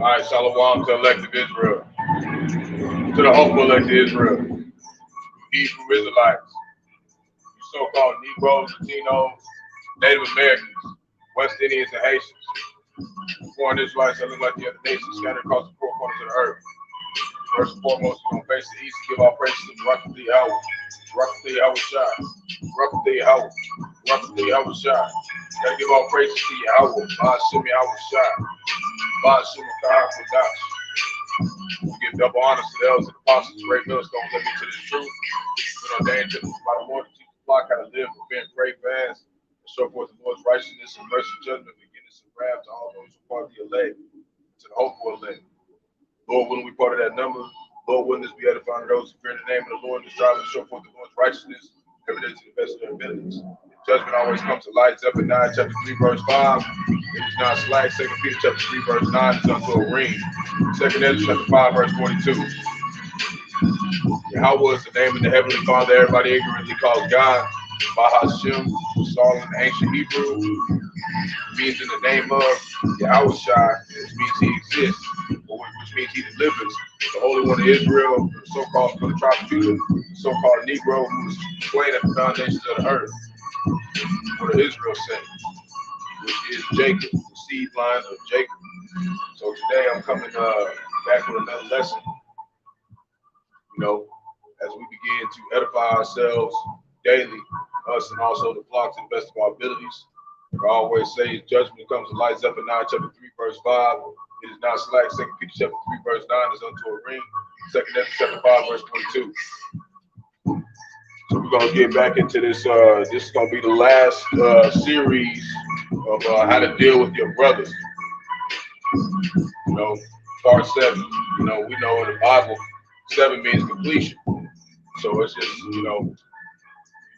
right, Shalom to elective Israel, to the hopeful elected Israel, Hebrew Israelites, you so-called Negroes, Latinos, Native Americans, West Indians, and Haitians. Foreign Israelites that look like the other nations scattered across the four corners of the earth. First and foremost, we're going to face the east and give our praises to Barak the Yahawah, Barak the Yahawashi, Barak the Yahawah, Barak the Yahawashi. Gotta give our praises to Yahawah, Bahasham Yahawashi, Bahasham Qadash. We give double honors to the elders and apostles, great millstones that lead to this truth. We're ordained to by the Lord to teach the flock how to live, repent, pray, fast, and show forth the Lord's righteousness and mercy, judgment, forgiveness, and wrath to all those who are part of the elect, to the hopeful elect. Lord, wouldn't we part of that number? Lord, wouldn't this be edifying to those who fear the name of the Lord and strive to show forth the Lord's righteousness every day to the best of their abilities? Judgment always comes to light. Zephaniah chapter 3, verse 5. It is not slack. 2 Peter chapter 3, verse 9 is unto a ring. 2 Ezra chapter 5, verse 42. Yahawah is the name of the Heavenly Father everybody ignorantly calls God. Bahasham, which is all in ancient Hebrew, means in the name of Yahawashi, which means he exists, which means he delivers. The Holy One of Israel, the so-called from the tribe of Judah, the so-called Negro who was slain at the foundations of the earth, for the Israel sake, which is Jacob, the seed line of Jacob. So today I'm coming back with another lesson, as we begin to edify ourselves daily, us and also the flock to the best of our abilities. I always say judgment comes to light. Zephaniah chapter 3, verse 5. It is not slack. 2 Peter chapter 3, verse 9 is unto a ring. 2 Ezra chapter 5, verse 22. So we're going to get back into this. This is going to be the last series of how to deal with your brothers. Part 7. We know in the Bible, 7 means completion. So it's just,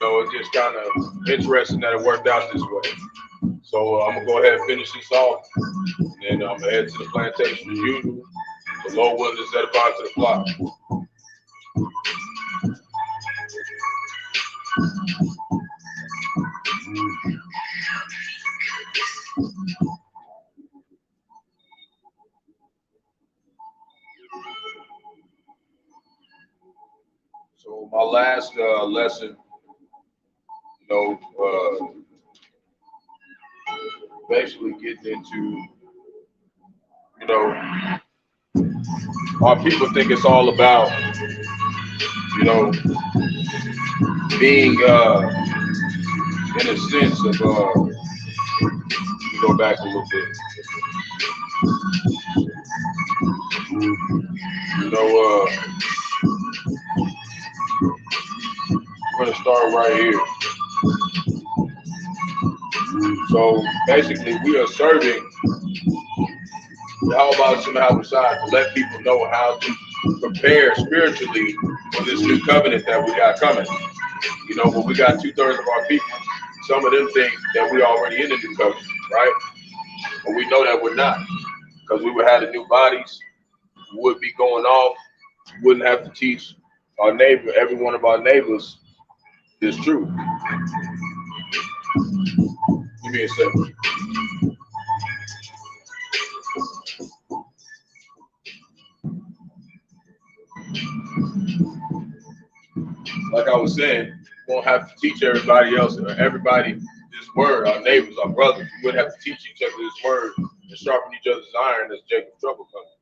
it's just kind of interesting that it worked out this way. So I'm going to go ahead and finish this off. And then I'm going to head to the plantation as usual. The Lord willing is edifying to the flock. So my last lesson, basically getting into, our people think it's all about, being in a sense of, go back a little bit. We're going to start right here. So basically, we are serving Yahawashi to let people know how to prepare spiritually for this new covenant that we got coming. But we got 2/3 of our people. Some of them think that we're already in the new covenant, right? But we know that we're not, because we would have the new bodies, we would be going off, we wouldn't have to teach our neighbor, every one of our neighbors, this truth. Give me a second. Like I was saying, we won't have to teach everybody else or everybody this word, our neighbors, our brothers. We wouldn't have to teach each other this word and sharpen each other's iron as Jacob's trouble comes,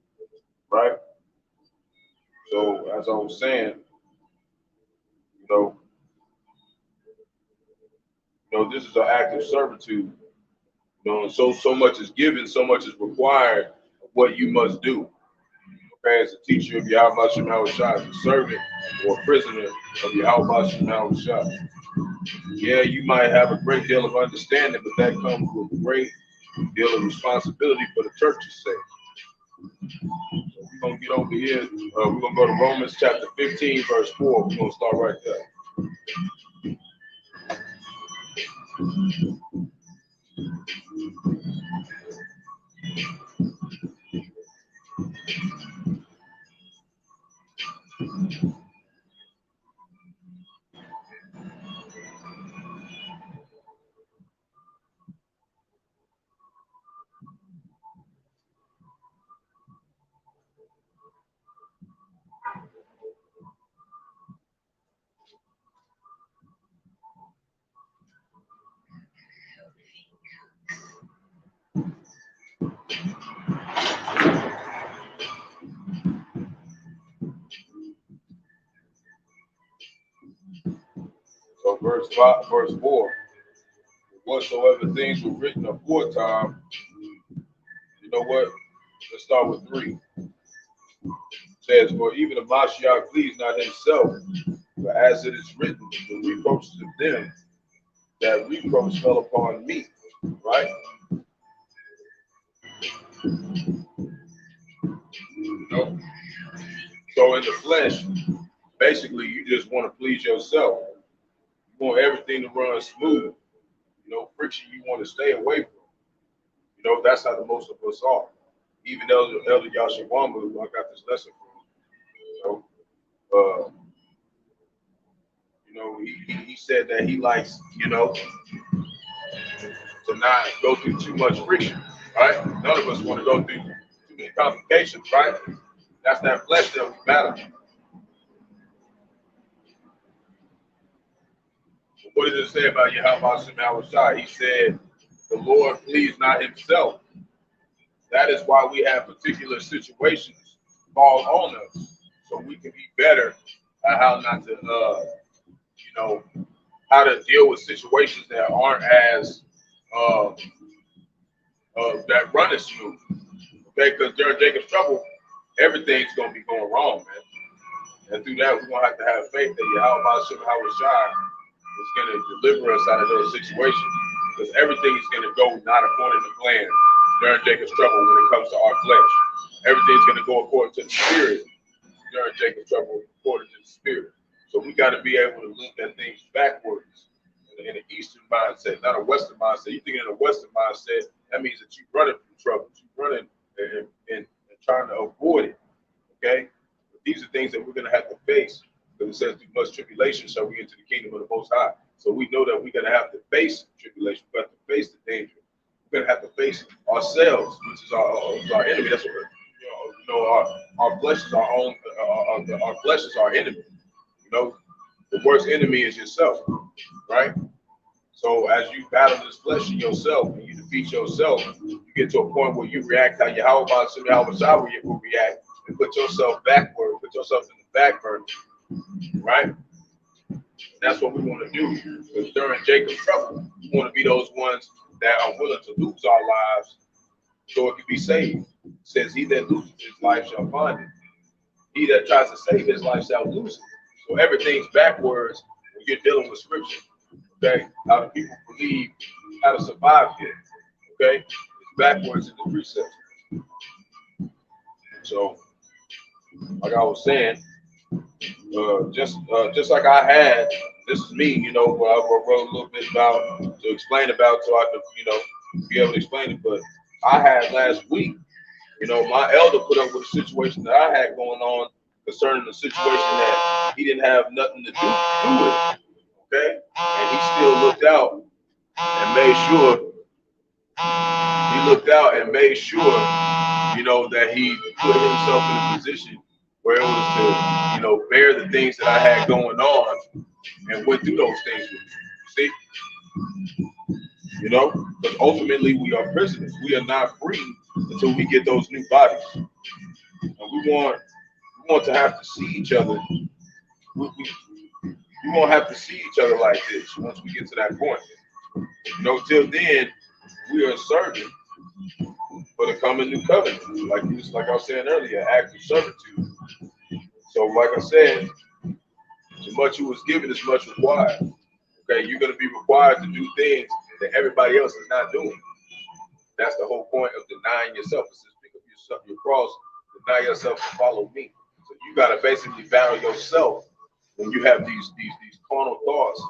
right? So as I was saying, this is an act of servitude. And so much is given, so much is required of what you must do. Okay, as a teacher of Yahawashi, as a servant or a prisoner of Yahawashi. Yeah, you might have a great deal of understanding, but that comes with a great deal of responsibility for the church's sake. So we're going to get over here. We're going to go to Romans chapter 15, verse 4. We're going to start right there. Verse 4. Whatsoever things were written aforetime, you know what? Let's start with 3. It says, for even the Mashiach pleased not himself, but as it is written, the reproaches of them, that reproach fell upon me. Right? You know? So in the flesh, basically, you just want to please yourself. You want everything to run smooth. You know, friction you want to stay away from. You know, that's how the most of us are. Even Elder Yahawah, who I got this lesson from, you know, he said that he likes, you know, to not go through too much friction, right? None of us want to go through too many complications, right? That's that flesh that we battle. What does it say about Yahawashi? He said, the Lord pleased not himself. That is why we have particular situations fall on us, so we can be better at how not to, you know, how to deal with situations that aren't as, that run as smooth. Okay, because during Jacob's trouble, everything's going to be going wrong, man. And through that, we're going to have faith that Yahawashi is going to deliver us out of those situations, because everything is going to go not according to plan during Jacob's trouble when it comes to our flesh. Everything's going to go according to the spirit during Jacob's trouble, according to the spirit. So we got to be able to look at things backwards in an Eastern mindset, not a Western mindset. You think in a Western mindset, that means that you're running from trouble, you're running and trying to avoid it. Okay, but these are things that we're going to have to face, because it says through much tribulation shall we enter the kingdom of the Most High. So we know that we're going to have to face tribulation. We have to face the danger. We're going to have to face ourselves, which is our enemy. That's what our flesh is our own. Our flesh is our enemy. You know, the worst enemy is yourself, right? So as you battle this flesh in yourself and you defeat yourself, you get to a point where you react how Yahawashi will react, and put yourself backward, put yourself in the back burner, right? And that's what we want to do. Because during Jacob's trouble, we want to be those ones that are willing to lose our lives so it can be saved. It says, he that loses his life shall find it. He that tries to save his life shall lose it. So everything's backwards when you're dealing with scripture. Okay? How do people believe how to survive here? Okay? It's backwards in the precepts. So, like I was saying, just like I had, this is me, you know, I wrote a little bit about to explain about so I could, you know, be able to explain it. But I had last week, you know, my elder put up with a situation that I had going on concerning the situation that he didn't have nothing to do with. Okay, and he still looked out and made sure. He looked out and made sure, you know, that he put himself in a position where it was to, you know, bear the things that I had going on and went through those things with me. See, you know, because ultimately we are prisoners. We are not free until we get those new bodies, and we want to have to see each other. We won't have to see each other like this once we get to that point. You know, till then, we are serving for the coming new covenant. Like I was saying earlier, active servitude. So, like I said, as much you was given, as much required. Okay, you're going to be required to do things that everybody else is not doing. That's the whole point of denying yourself. It says, pick up yourself, your cross, deny yourself, and follow me. So you got to basically battle yourself when you have these carnal thoughts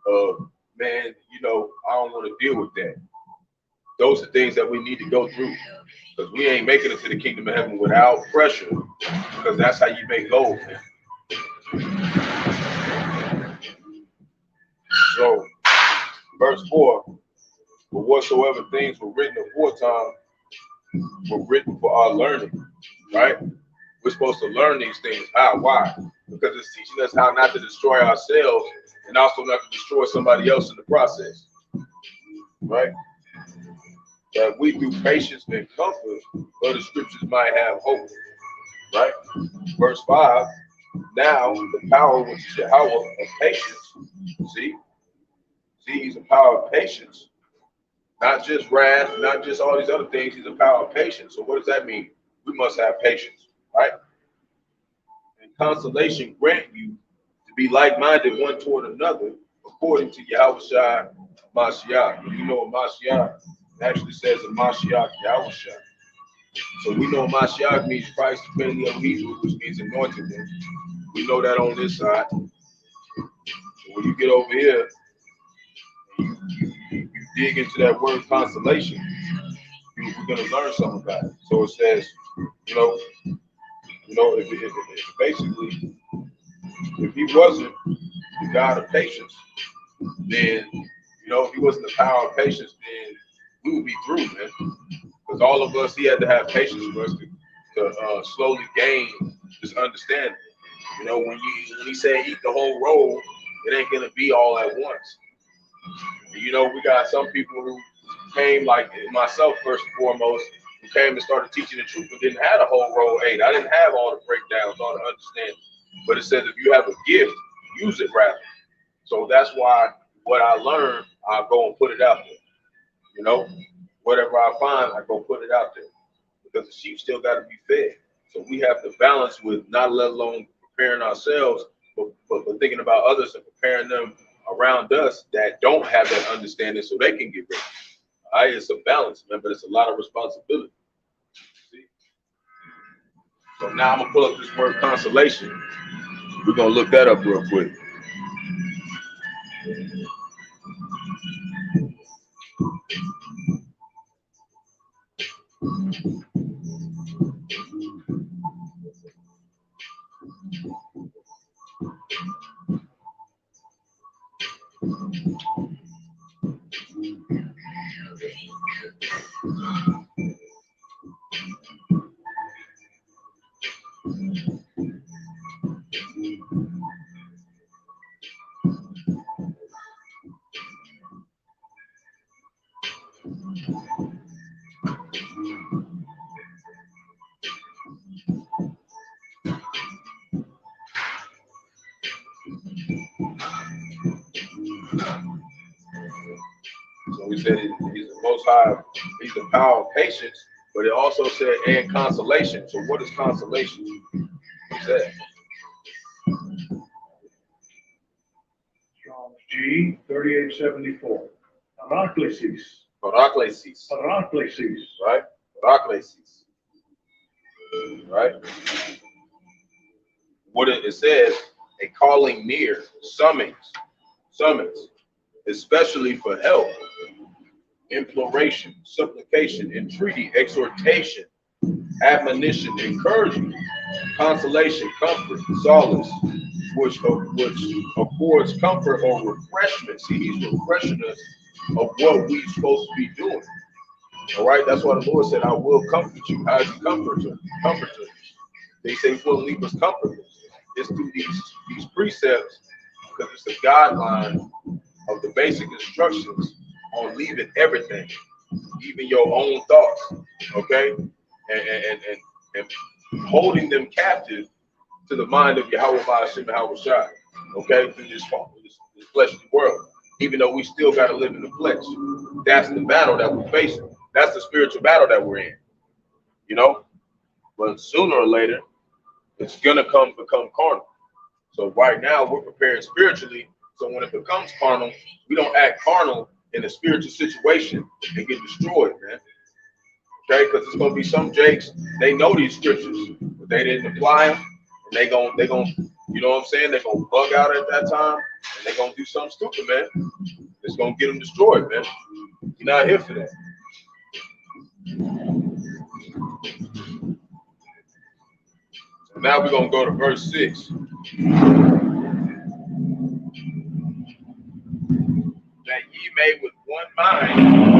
of, man, you know, I don't want to deal with that. Those are things that we need to go through, because we ain't making it to the kingdom of heaven without pressure, because that's how you make gold, man. So, verse 4, for whatsoever things were written aforetime were written for our learning, right? We're supposed to learn these things. How? Why? Because it's teaching us how not to destroy ourselves and also not to destroy somebody else in the process, right? That we through patience and comfort of the scriptures might have hope, right? Verse 5, now the power which is Yahawah of patience, see, See, he's a power of patience, not just wrath, not just all these other things. He's a power of patience. So what does that mean? We must have patience, right? And consolation grant you to be like-minded one toward another, according to Yahawashi Mashiach. You know what Mashiach actually says in Mashiach Yahawashi. So we know Mashiach means Christ, the Paleo-Hebrew, which means anointed one. We know that on this side. So when you get over here, you dig into that word consolation, we're going to learn something about it. So it says, if basically, if he wasn't the God of patience, then, if he wasn't the power of patience, then we would be through, man. Because all of us, he had to have patience for us to slowly gain this understanding. When he said eat the whole roll, it ain't going to be all at once. We got some people who came, like myself first and foremost, who came and started teaching the truth but didn't have a whole roll 8. I didn't have all the breakdowns, all the understanding. But it says if you have a gift, use it rather. So that's why what I learned, I'll go and put it out there. Whatever I find, I go put it out there. Because the sheep still got to be fed. So we have to balance with not let alone preparing ourselves, but thinking about others and preparing them around us that don't have that understanding so they can get ready. All right, it's a balance, man, but it's a lot of responsibility. See? So now I'm going to pull up this word consolation. We're going to look that up real quick. So we said he's the most high, he's the power of patience, but it also said and consolation. So what is consolation? What's that? Strong's G 3874. Paraklesis. Paraklesis. Paraklesis. Right? Paraklesis. Right? What it says, a calling near, summons, especially for help, imploration, supplication, entreaty, exhortation, admonition, encouragement, consolation, comfort, solace, which affords comfort or refreshment. See, he's refreshing us of what we're supposed to be doing. All right, that's why the Lord said, I will comfort you. How does he comfort you? They say he will leave us comfortless. It's through these precepts, because it's the guideline of the basic instructions on leaving everything, even your own thoughts, okay, and holding them captive to the mind of Yahawah, Bahasham, Yahawashi, okay, through this fleshly world. Even though we still got to live in the flesh, that's the battle that we're facing. That's the spiritual battle that we're in, But sooner or later, it's gonna become carnal. So right now we're preparing spiritually. So when it becomes carnal, we don't act carnal in a spiritual situation and get destroyed, man. Okay, because it's gonna be some jakes, they know these scriptures, but they didn't apply them, and they gonna, you know what I'm saying? They're gonna bug out at that time, and they're gonna do something stupid, man. It's gonna get them destroyed, man. You're not here for that. So now we're gonna go to verse 6. That ye may with one mind,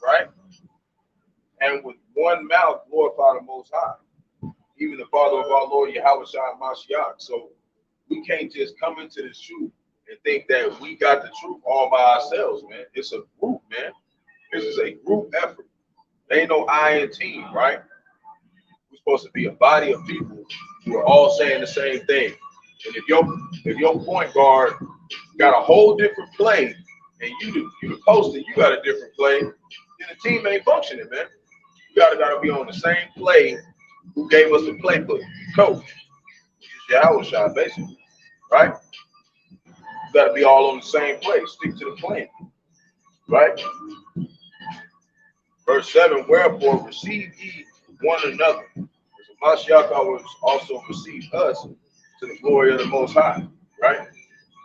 right? And with one mouth glorify the Most High, even the Father of our Lord Yahawashi Mashiach. So we can't just come into this truth and think that we got the truth all by ourselves, man. It's a group, man. This is a group effort. There ain't no I in team, right? We're supposed to be a body of people who are all saying the same thing. And if your point guard got a whole different play, and you the poster, you got a different play, then the team ain't functioning, man. You gotta be on the same play. Who gave us the playbook? Coach, which is Yahawah, basically, right? You gotta be all on the same play. Stick to the plan, right? Verse 7, wherefore receive ye one another, as Mashiach also received us to the glory of the Most High, right?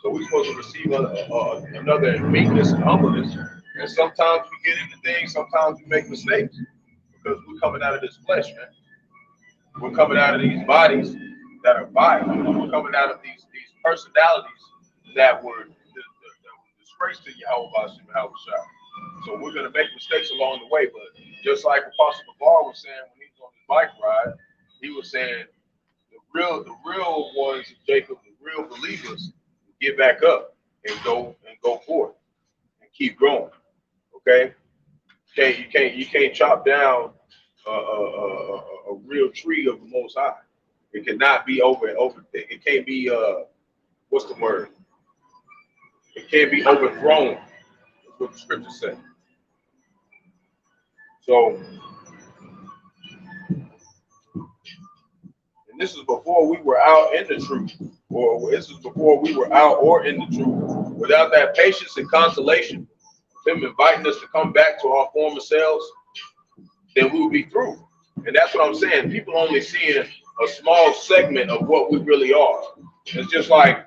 So we're supposed to receive another in meekness and humbleness. And sometimes we get into things, sometimes we make mistakes because we're coming out of this flesh, man. We're coming out of these bodies that are vile. We're coming out of these personalities that were disgraced to Yahawah and Yahawashi. So we're going to make mistakes along the way. But just like Apostle Barak was saying when he was on his bike ride, he was saying the real ones of Jacob, the real believers, get back up and go forth and keep growing. Okay, you can't chop down a real tree of the Most High. It cannot be over. It can't be what's the word? It can't be overthrown. That's what the scriptures say. So, and this is before we were out in the truth, or this is before we were out or in the truth. Without that patience and consolation, him inviting us to come back to our former selves, then we will be through. And that's what I'm saying. People only seeing a small segment of what we really are. It's just like,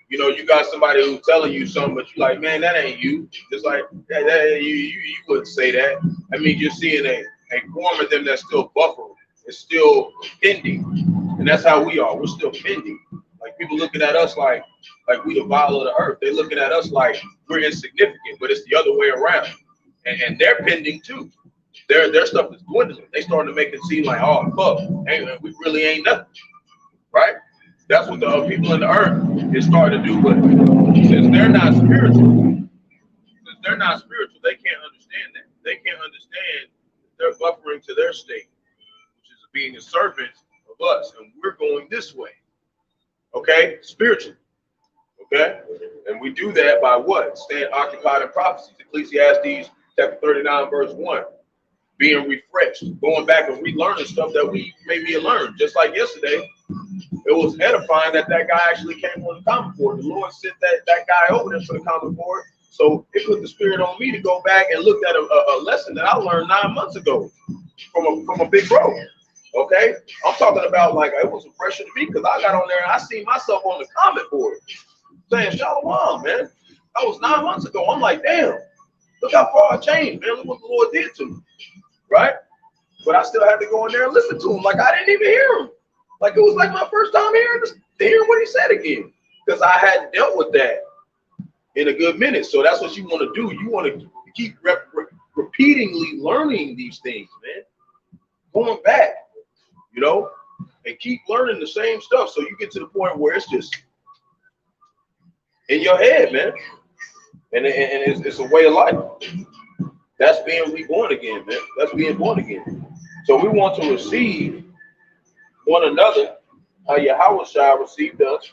you know, you got somebody who's telling you something, but you're like, man, that ain't you. Just like you wouldn't say that. I mean, you're seeing a form of them that's still buffering. It's still pending. And that's how we are. We're still pending. Like people looking at us like we the vile of the earth. They're looking at us like we're insignificant, but it's the other way around. And they're pending too. Their stuff is dwindling. They starting to make it seem like, oh fuck, we really ain't nothing, right? That's what the people in the earth is starting to do. But since they're not spiritual, they can't understand that. They can't understand they're buffering to their state, which is being a servant of us, and we're going this way. Okay, spiritually. Okay, and we do that by what? Staying occupied in prophecies. Ecclesiastes chapter 39, verse 1. Being refreshed, going back and relearning stuff that we maybe learned. Just like yesterday, it was edifying that guy actually came on the comment board. The Lord sent that guy over there for the comment board. So it put the spirit on me to go back and look at a lesson that I learned 9 months ago from a big bro. Okay, I'm talking about like it was a pressure to me because I got on there and I seen myself on the comment board saying Shalom, man. That was 9 months ago. I'm like, damn, look how far I changed, man. Look what the Lord did to me. Right? But I still had to go in there and listen to him. Like I didn't even hear him. Like it was like my first time hearing what he said again. Because I hadn't dealt with that in a good minute. So that's what you want to do. You want to keep repeatedly learning these things, man. Going back, you know, and keep learning the same stuff. So you get to the point where it's just in your head, man. And it's a way of life. That's being reborn again, man. That's being born again. So we want to receive one another how Yahawashi received us.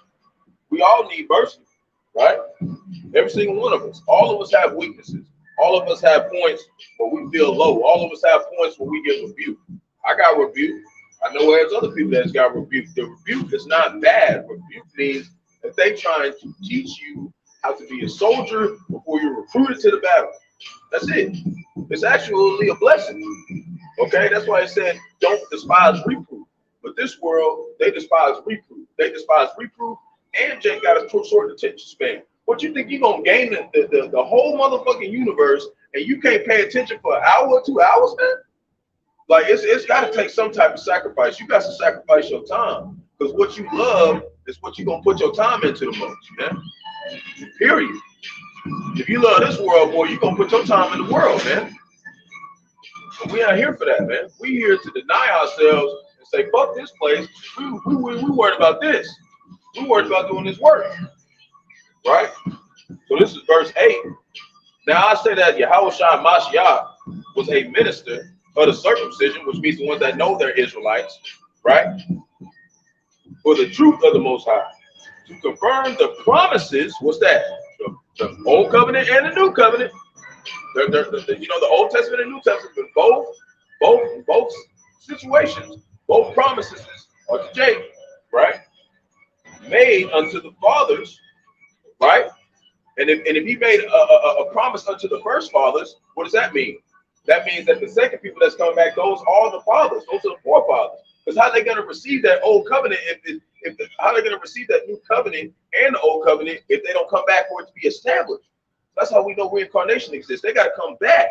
We all need mercy, right? Every single one of us. All of us have weaknesses. All of us have points where we feel low. All of us have points where we get rebuked. I got rebuked. I know there's other people that's got rebuked. The rebuke is not bad. Rebuke means that they trying to teach you how to be a soldier before you're recruited to the battle. That's it. It's actually a blessing. Okay, that's why it said don't despise reproof. But this world, they despise reproof. They despise reproof, and Jay got a short attention span. What you think you're gonna gain the whole motherfucking universe, and you can't pay attention for an hour or 2 hours, man? Like it's got to take some type of sacrifice. You got to sacrifice your time because what you love is what you're gonna put your time into the most, man. Period. If you love this world, boy, you're going to put your time in the world, man. And we ain't here for that, man. We here to deny ourselves and say, fuck this place. We worried about this. We worried about doing this work. Right? So this is verse 8. Now I say that Yahawashi Mashiach was a minister of the circumcision, which means the ones that know they're Israelites, right? For the truth of the Most High, to confirm the promises. What's that? The old covenant and the new covenant. The Old Testament and New Testament, both situations, both promises are to Jacob, right? Made unto the fathers, right? And if he made a promise unto the first fathers, what does that mean? That means that the second people that's coming back, those are the fathers, those are the forefathers. Because how are they going to receive that old covenant how are they going to receive that new covenant and the old covenant if they don't come back for it to be established? That's how we know reincarnation exists. They got to come back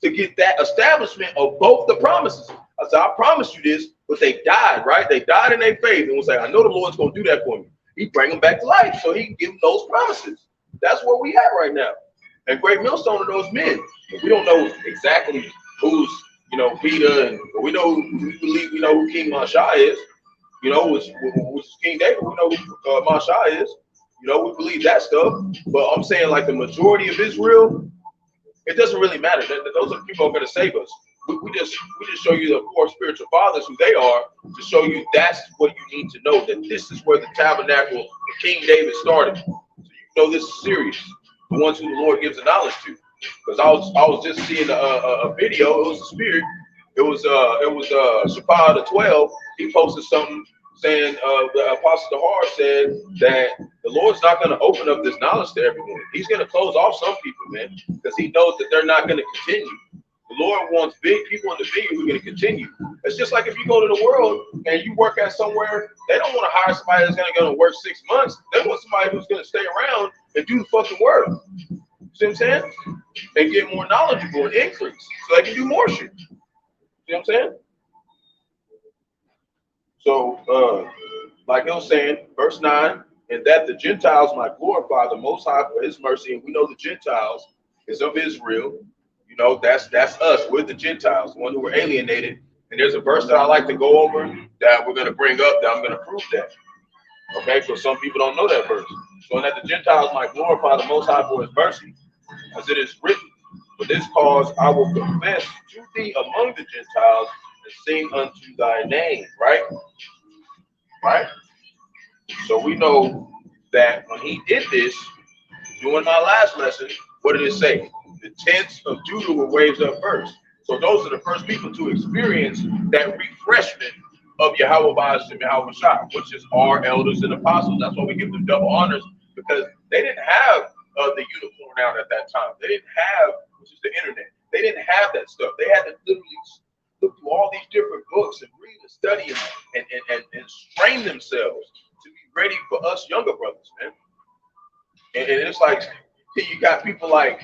to get that establishment of both the promises. I said, I promised you this, but they died, right? They died in their faith and was like, I know the Lord's going to do that for me. He bring them back to life so he can give them those promises. That's where we at right now. And Great Millstone are those men. We don't know exactly who's, Peter, and we believe we know who King Masha is, which is King David. We know who Masha is. We believe that stuff. But I'm saying, like, the majority of Israel, it doesn't really matter. Those are the people who are going to save us. We just show you the four spiritual fathers, who they are, to show you that's what you need to know, that this is where the tabernacle of King David started. So you know this is serious. The ones who the Lord gives the knowledge to. Because I was just seeing a video. It was a spirit. It was Shapah the 12. He posted something saying the Apostle Dahar said that the Lord's not going to open up this knowledge to everyone. He's going to close off some people, man, because he knows that they're not going to continue. The Lord wants big people in the vineyard who are going to continue. It's just like if you go to the world and you work at somewhere, they don't want to hire somebody that's going to go to work 6 months. They want somebody who's going to stay around and do the fucking work. See what I'm saying? And get more knowledgeable and increase so they can do more shit. See what I'm saying? So, like I was saying, verse 9, and that the Gentiles might glorify the Most High for his mercy. And we know the Gentiles is of Israel. That's us. We're the Gentiles, the one who were alienated. And there's a verse that I like to go over that we're going to bring up that I'm going to prove that. Okay, so some people don't know that verse. So that the Gentiles might glorify the Most High for his mercy, as it is written, for this cause I will confess to thee among the Gentiles and sing unto thy name. Right? Right? So we know that when he did this, during my last lesson, what did it say? The tents of Judah were raised up first. So those are the first people to experience that refreshment of Yahawah, Bahasham, Yahawashi, which is our elders and apostles. That's why we give them double honors, because they didn't have the unicorn out at that time. They didn't have, which is the internet. They didn't have that stuff. They had to literally look through all these different books and read and study and strain themselves to be ready for us younger brothers, man. And it's like, you got people like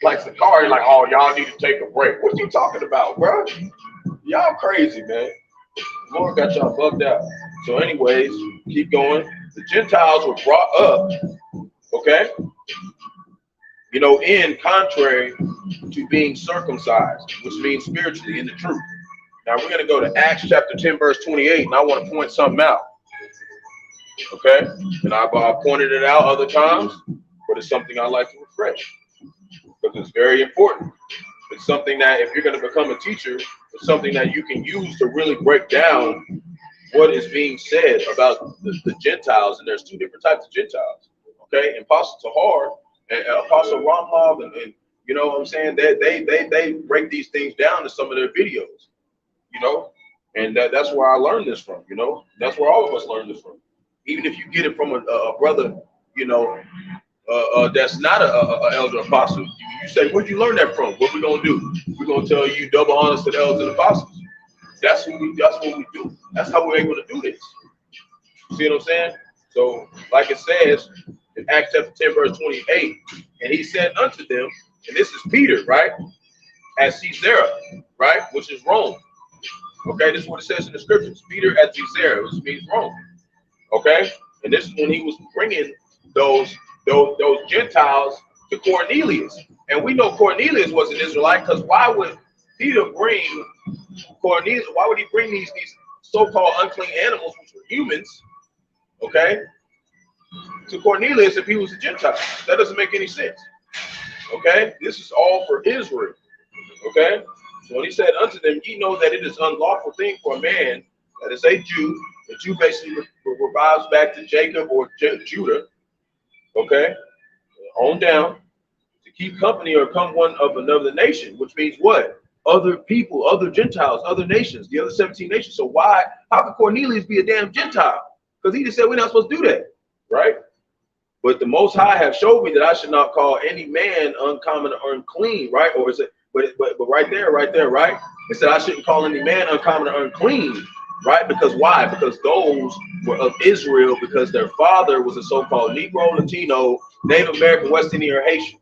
Sakari, like, oh, y'all need to take a break. What you talking about, bro? Y'all crazy, man. The Lord got y'all bugged out. So anyways, keep going. The Gentiles were brought up, okay? In contrary to being circumcised, which means spiritually in the truth. Now we're going to go to Acts chapter 10, verse 28, and I want to point something out. Okay? And I've pointed it out other times, but it's something I like to refresh because it's very important. It's something that if you're going to become a teacher, it's something that you can use to really break down what is being said about the Gentiles. And there's two different types of Gentiles. Okay? And Apostle Tahar and Apostle Ramlav, and you know what I'm saying? They break these things down in some of their videos, and that's where I learned this from, That's where all of us learn this from. Even if you get it from a brother, that's not a elder apostle, you say, where'd you learn that from? What we gonna do? We're gonna tell you double honors to the elders and apostles. That's what we do. That's how we're able to do this. See what I'm saying? So, like it says in Acts chapter 10, verse 28, and he said unto them, and this is Peter, right? At Caesarea, right? Which is Rome. Okay, this is what it says in the scriptures. Peter at Caesarea, which means Rome. Okay, and this is when he was bringing those Gentiles to Cornelius, and we know Cornelius was an Israelite, because why would Peter bring Cornelius? Why would he bring these so-called unclean animals, which were humans, okay, to Cornelius if he was a Gentile? That doesn't make any sense. Okay, this is all for Israel. Okay, so when he said unto them, ye know that it is unlawful thing for a man that is a Jew basically revives back to Jacob or Judah, okay, on down, to keep company or come one of another nation, which means what? Other people, other Gentiles, other nations, the other 17 nations. So why, how could Cornelius be a damn Gentile? Because he just said we're not supposed to do that, right? But the Most High have showed me that I should not call any man uncommon or unclean, right? Or is it, but right there, right? It said I shouldn't call any man uncommon or unclean, right? Because why? Because those were of Israel, because their father was a so-called Negro, Latino, Native American, West Indian, or Haitian.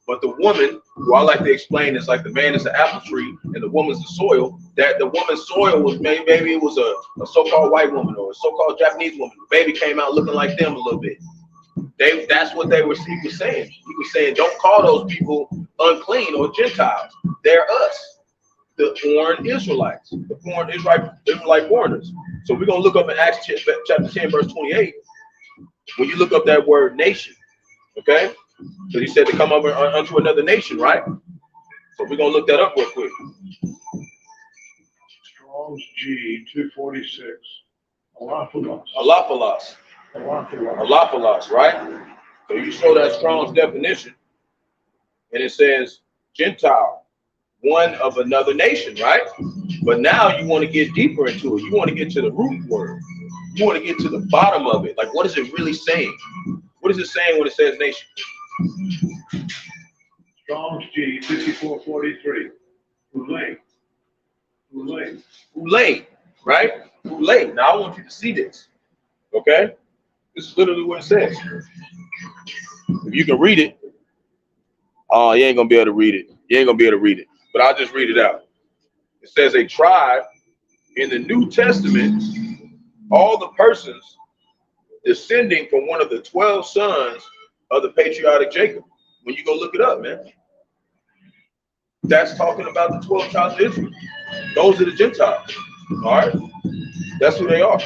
But the woman, who I like to explain, is like the man is the apple tree and the woman's the soil. That the woman's soil was maybe it was a so-called white woman or a so-called Japanese woman. The baby came out looking like them a little bit. That's what he was saying. He was saying, don't call those people unclean or Gentiles. They're us, the foreign Israelites, the foreign Israelite foreigners. So we're going to look up in Acts chapter 10, verse 28. When you look up that word nation, okay? Because he said to come over unto another nation, right? So we're going to look that up real quick. Strong's G 246. Alaphalos, right? So you show that Strong's definition, and it says Gentile, one of another nation, right? But now you want to get deeper into it. You want to get to the root word. You want to get to the bottom of it. Like, what is it really saying? What is it saying when it says nation? Strong's G 5443. Ulay, right? Ulay. Now I want you to see this. Okay? This is literally what it says. If you can read it, oh, you ain't gonna be able to read it. But I'll just read it out. It says a tribe in the New Testament, all the persons descending from one of the 12 sons of the patriotic Jacob. When you go look it up, man, that's talking about the 12 tribes of Israel. Those are the Gentiles. All right, that's who they are.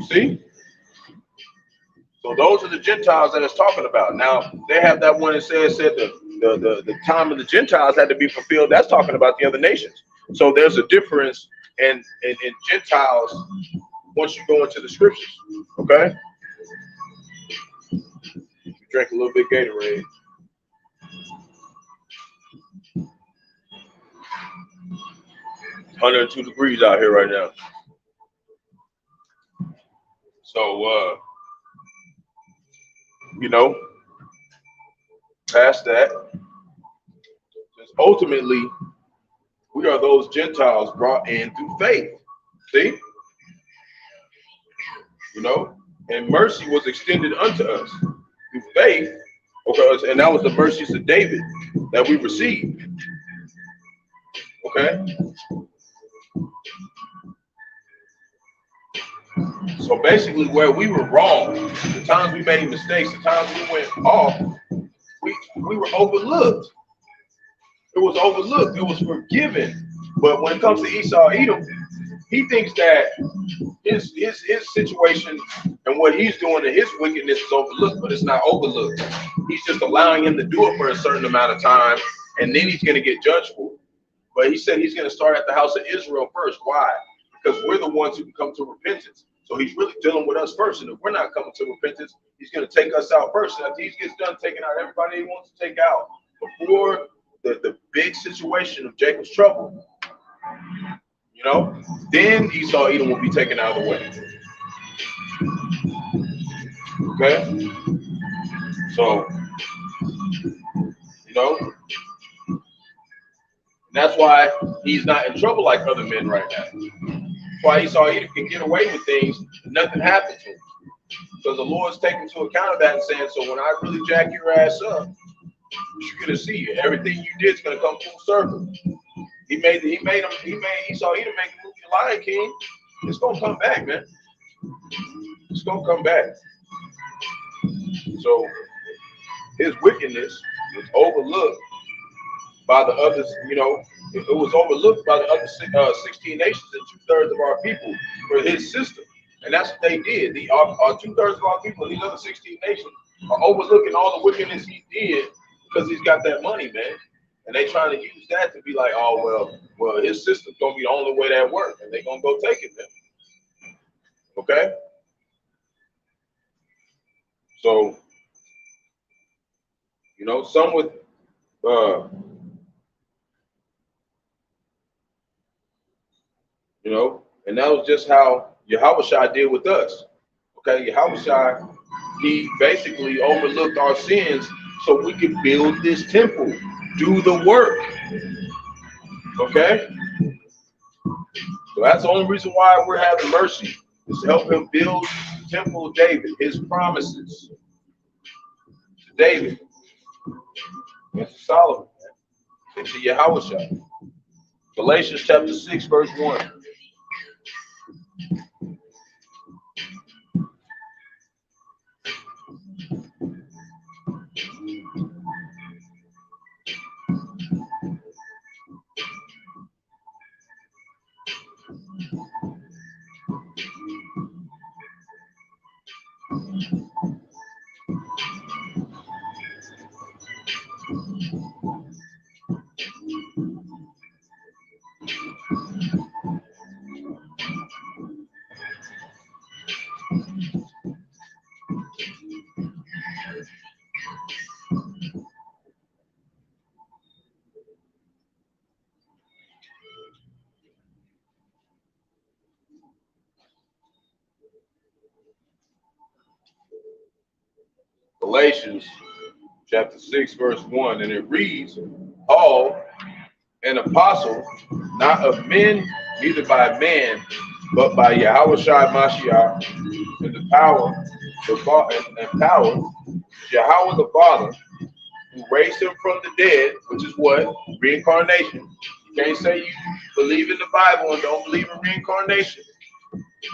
See? So those are the Gentiles that it's talking about. Now they have that one that said the time of the Gentiles had to be fulfilled. That's talking about the other nations. So there's a difference in Gentiles once you go into the scriptures. Okay. Drink a little bit Gatorade. It's 102 degrees out here right now. So past that, ultimately we are those Gentiles brought in through faith. See? And mercy was extended unto us through faith. Okay, and that was the mercies of David that we received. Okay. So basically, where we were wrong, the times we made mistakes, the times we went off, we were overlooked. It was overlooked. It was forgiven. But when it comes to Esau Edom, he thinks that his situation and what he's doing and his wickedness is overlooked, but it's not overlooked. He's just allowing him to do it for a certain amount of time, and then he's going to get judged for it. But he said he's going to start at the house of Israel first. Why? Because we're the ones who can come to repentance. So he's really dealing with us first. And if we're not coming to repentance, he's going to take us out first. And after he gets done taking out everybody he wants to take out before the big situation of Jacob's trouble, then Esau Edom will be taken out of the way. Okay? So, that's why he's not in trouble like other men right now. That's why Esau Edom can get away with things and nothing happens to him. Because the Lord's taking into account of that and saying, so when I really jack your ass up, you're gonna see it. Everything you did is gonna come full circle. He made Esau Edom make the movie Lion King. It's gonna come back, man. It's gonna come back. So his wickedness was overlooked by the others, it was overlooked by the other 16 nations and 2/3 of our people for his system. And that's what they did. Our 2/3 of our people in these other 16 nations are overlooking all the wickedness he did because he's got that money, man. And they trying to use that to be like, oh, well, his system's going to be the only way that works. And they're going to go take it, man. Okay? So, you know, some would, you know, and that was just how Yahawashi did with us. Okay, Yahawashi, he basically overlooked our sins so we could build this temple, do the work. Okay? So that's the only reason why we're having mercy, is to help him build the temple of David, his promises to David and to Solomon and to Yahawashi. Galatians chapter 6, verse 1. Galatians chapter 6, verse 1, and it reads, Paul, an apostle, not of men, neither by man, but by Yahawashi Mashiach, and the power, and power, Yahawah the Father, who raised him from the dead, which is what? Reincarnation. You can't say you believe in the Bible and don't believe in reincarnation.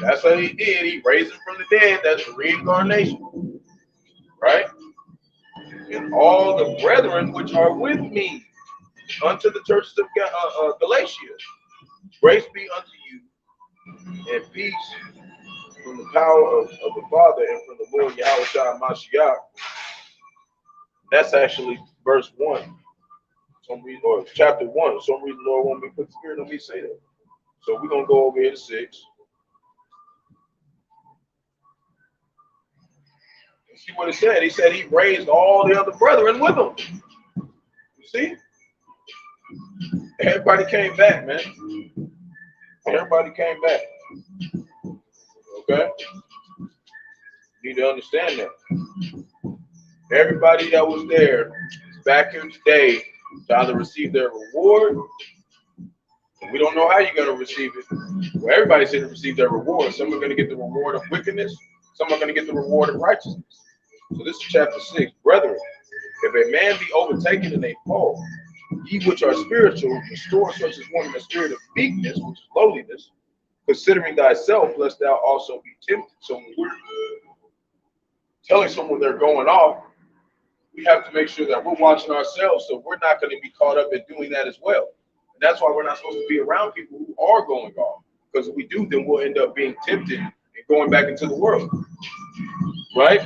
That's what he did. He raised him from the dead. That's reincarnation. Right? And all the brethren which are with me unto the churches of Galatia, grace be unto you and peace from the power of the Father and from the Lord Yahawashi Mashiach. That's actually verse 1. Some reason, or chapter 1. For some reason, the Lord want me to put the spirit on me to say that. So we're gonna go over here to 6. And see what it said. He said he raised all the other brethren with him. You see? Everybody came back, man. Everybody came back. Okay? You need to understand that. Everybody that was there is back here today to either receive their reward. We don't know how you're going to receive it. Well, everybody's going to receive their reward. Some are going to get the reward of wickedness. Some are going to get the reward of righteousness. So this is chapter 6. Brethren, if a man be overtaken in a fault, ye which are spiritual, restore such as one in the spirit of meekness, which is lowliness, considering thyself, lest thou also be tempted. So when we're telling someone they're going off, we have to make sure that we're watching ourselves so we're not going to be caught up in doing that as well. And that's why we're not supposed to be around people who are going off. Because if we do, then we'll end up being tempted and going back into the world. Right?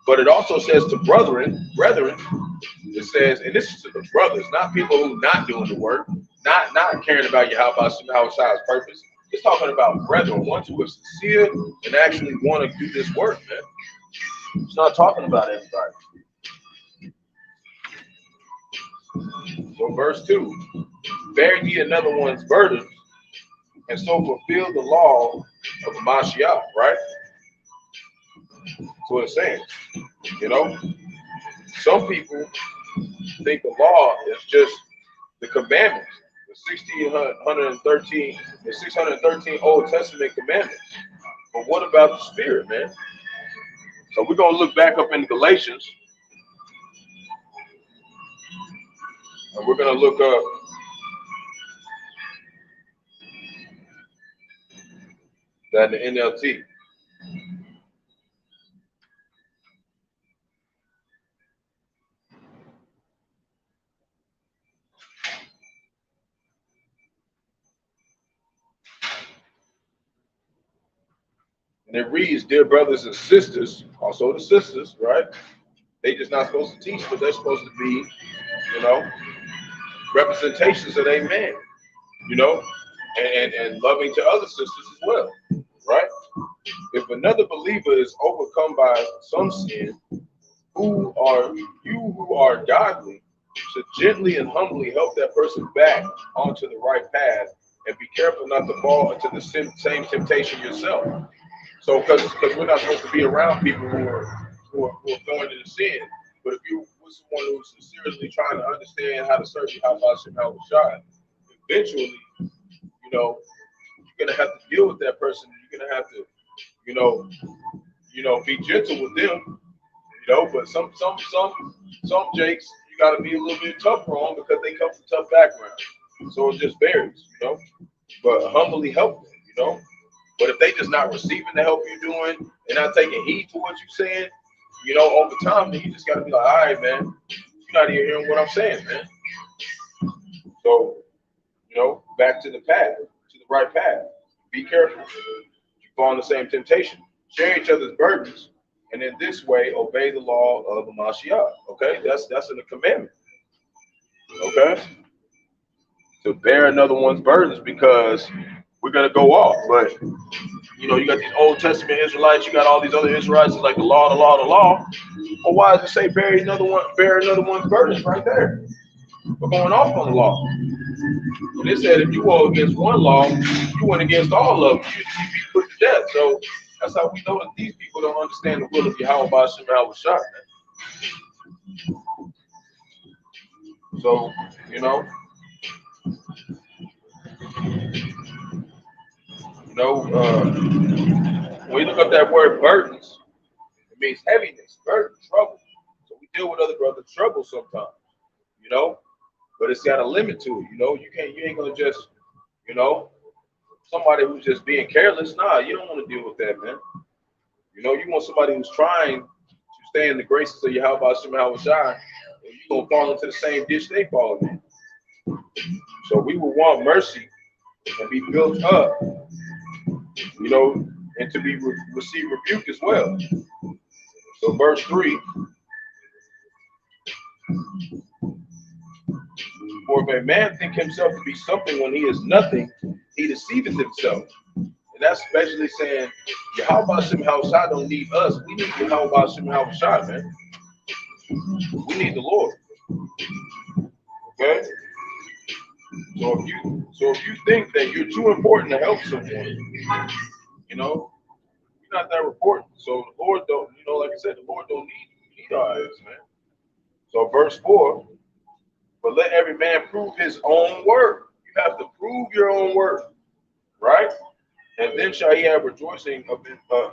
But it also says to brethren, it says, and this is to the brothers, not people who not doing the work, not caring about Yahawah's purpose. It's talking about brethren, ones who are sincere and actually want to do this work, man. It's not talking about everybody. So verse 2, bear ye another one's burdens, and so fulfill the law of Mashiach, right? That's what it's saying. You know, some people think the law is just the commandments, the 613 Old Testament commandments. But what about the Spirit, man? So we're going to look back up in Galatians, and we're going to look up that in the NLT. And it reads, dear brothers and sisters, also the sisters, right? They just not supposed to teach, but they're supposed to be, you know, representations of amen, you know, and loving to other sisters as well, right? unbeliever is overcome by some sin, who are godly should gently and humbly help that person back onto the right path, and be careful not to fall into the same temptation yourself. So, because we're not supposed to be around people who are going into sin. But if you with someone who's sincerely trying to understand how to serve Yahawashi, eventually, you're gonna have to deal with that person. You're gonna have to, be gentle with them. But some Jakes you got to be a little bit tougher on because they come from tough backgrounds. So it just varies, But humbly help them, But if they just not receiving the help you're doing and not taking heed to what you're saying, over time, then you just got to be like, all right, man, you're not even hearing what I'm saying, man. So, back to the path, to the right path. Be careful. You fall in the same temptation. Share each other's burdens, and in this way, obey the law of the Mashiach. Okay, that's in the commandment. Okay, to bear another one's burdens, because we're gonna go off. But you got these Old Testament Israelites, you got all these other Israelites, like the law, the law, the law. Well, why does it say bear another one's burdens right there? We're going off on the law. And it said if you go against one law, you went against all of them. You'd be put to death. So that's how we know that these people don't understand the will of Yahawah, Bahasham, Yahawashi. So, when you look up that word burdens, it means heaviness, burden, trouble. So we deal with other brothers' trouble sometimes, but it's got a limit to it. You ain't gonna just, somebody who's just being careless. Nah, you don't want to deal with that, man. You want somebody who's trying to stay in the graces of Yahawah, Bahasham, Yahawashi, and you're gonna fall into the same ditch they fall in. So we will want mercy and be built up, and to be receive rebuke as well. So verse 3, for if a man think himself to be something when he is nothing, he deceiveth himself. And that's basically saying Yahawah, Bahasham, Yahawashi don't need us. We need Yahawah, Bahasham, Yahawashi, man. We need the Lord. Okay? So if you think that you're too important to help someone, you're not that important. So the Lord don't, like I said, the Lord don't need our eyes, man. So verse 4, but let every man prove his own work. You have to prove your own work, right? And then shall he have rejoicing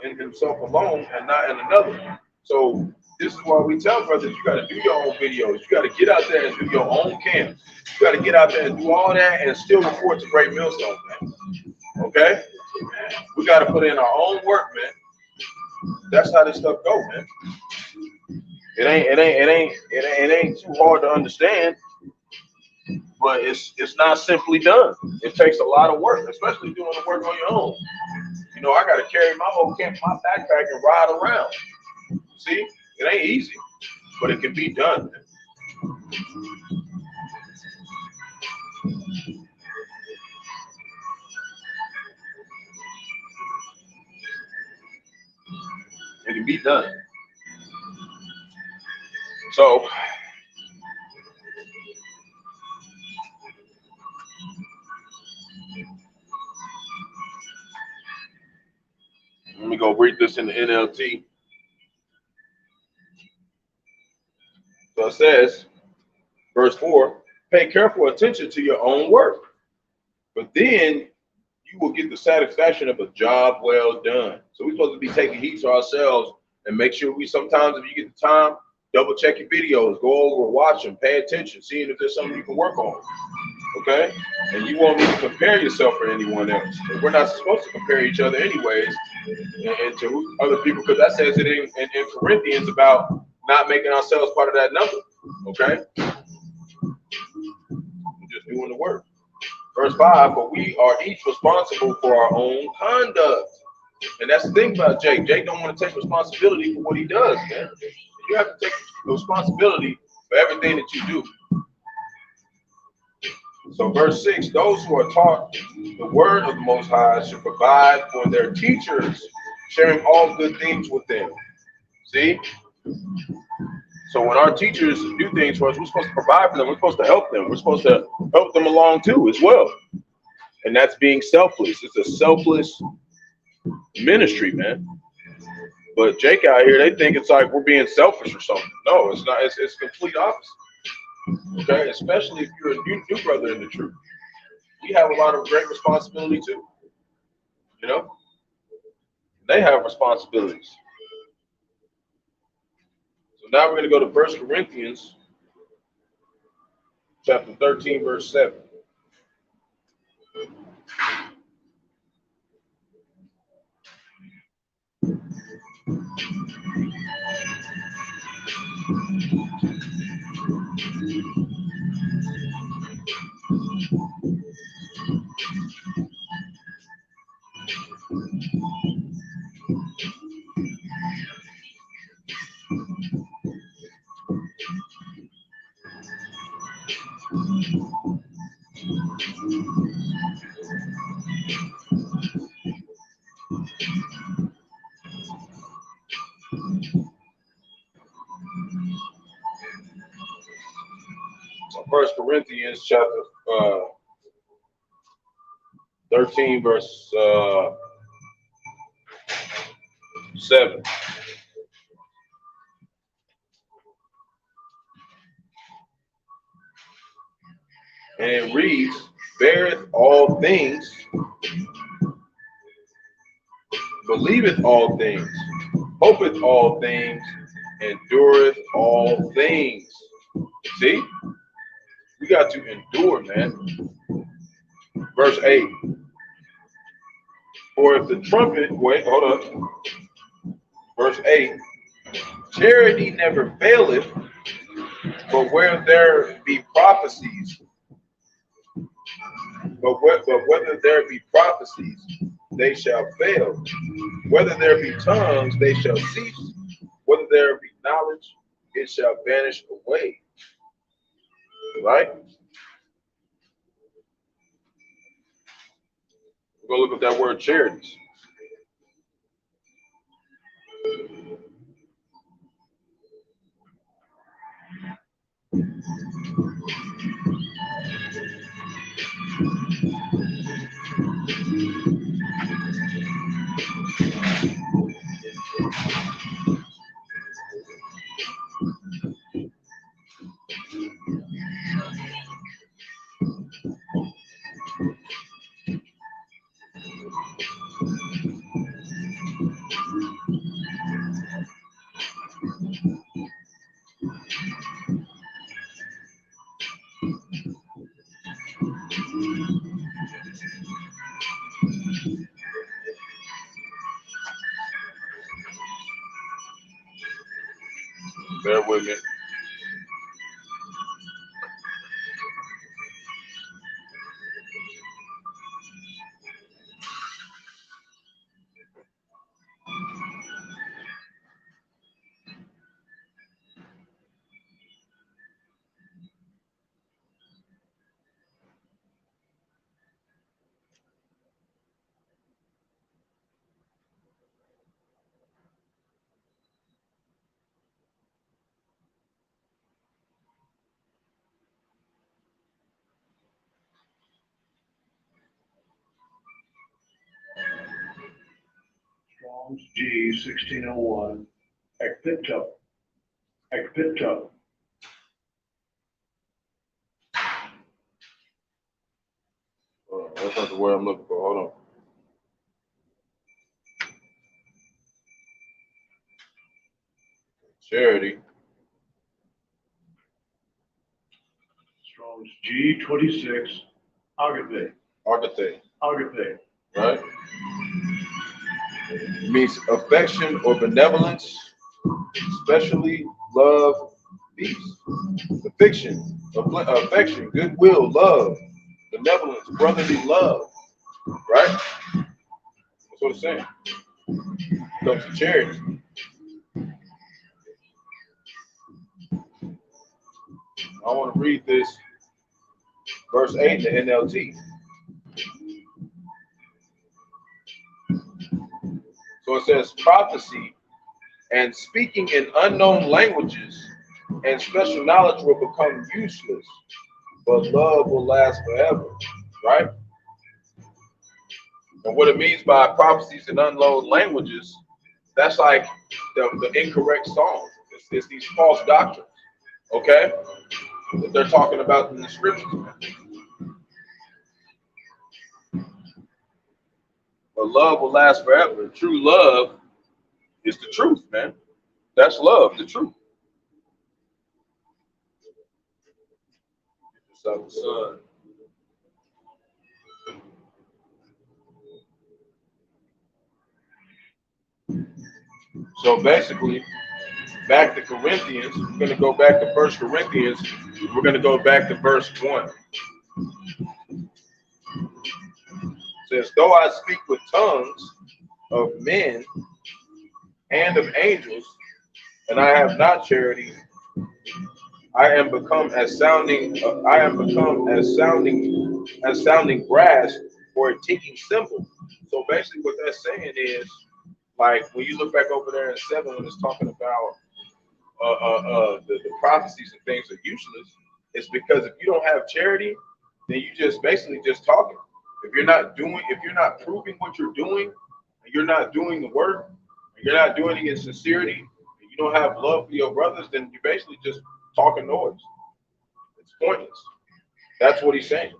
in himself alone and not in another. So this is why we tell brothers, you got to do your own videos. You got to get out there and do your own camps. You got to get out there and do all that and still report to Great Millstone, man. Okay? We got to put in our own work, man. That's how this stuff go, man. It ain't too hard to understand, but it's not simply done. It takes a lot of work, especially doing the work on your own. I got to carry my whole camp, my backpack, and ride around. See, it ain't easy, but it can be done, man. It can be done. So let me go read this in the NLT. So it says, verse 4, pay careful attention to your own work, but then you will get the satisfaction of a job well done. So we're supposed to be taking heed to ourselves and make sure sometimes if you get the time, double check your videos, go over, watch them, pay attention, seeing if there's something you can work on. Okay? And you won't need to compare yourself for anyone else. We're not supposed to compare each other anyways and to other people, because that says it in Corinthians about not making ourselves part of that number. Okay? We're just doing the work. Verse 5, but we are each responsible for our own conduct. And that's the thing about Jake. Jake don't want to take responsibility for what he does, man. You have to take responsibility for everything that you do. So verse 6, those who are taught the word of the Most High should provide for their teachers sharing all good things with them. See? So when our teachers do things for us, we're supposed to provide for them. We're supposed to help them. We're supposed to help them along too as well. And that's being selfless. It's a selfless ministry, man. But Jake out here, they think it's like we're being selfish or something. No, it's not. It's complete opposite. Okay? Especially if you're a new brother in the truth. We have a lot of great responsibility too. You know? They have responsibilities. So now we're going to go to 1 Corinthians chapter 13, verse 7. So 1 Corinthians chapter 13, verse 7. And it reads, beareth all things, believeth all things, hopeth all things, endureth all things. See? We got to endure, man. Verse 8. For if the trumpet, wait, hold up. Verse 8. Charity never faileth, but where there be prophecies, but whether there be prophecies, they shall fail. Whether there be tongues, they shall cease. Whether there be knowledge, it shall vanish away. Right? We'll go look at that word charities. Bear with me. Strong's G 1601. Ekpito. Ekpito. That's not the word I'm looking for. Hold on. Charity. Strong's G 26. Agape. Agape. Agape. Right? It means affection or benevolence, especially love, peace. Affection, goodwill, love, benevolence, brotherly love. Right? That's what it's saying. It comes to charity. I want to read this verse 8 in the NLT. So it says prophecy and speaking in unknown languages and special knowledge will become useless, but love will last forever, right? And what it means by prophecies in unknown languages, that's like the incorrect songs. It's these false doctrines, okay? That they're talking about in the scriptures. But love will last forever. True love is the truth, man. That's love, the truth. Son. So basically, back to Corinthians, we're going to go back to 1 Corinthians. We're going to go back to verse 1. It says, though I speak with tongues of men and of angels, and I have not charity, I am become as sounding brass or a ticking cymbal. So basically what that's saying is, like when you look back over there in 7 when it's talking about the prophecies and things are useless, it's because if you don't have charity, then you just basically just talking. If you're not proving what you're doing, and you're not doing the work, and you're not doing it in sincerity, and you don't have love for your brothers, then you're basically just talking noise. It's pointless. That's what he's saying.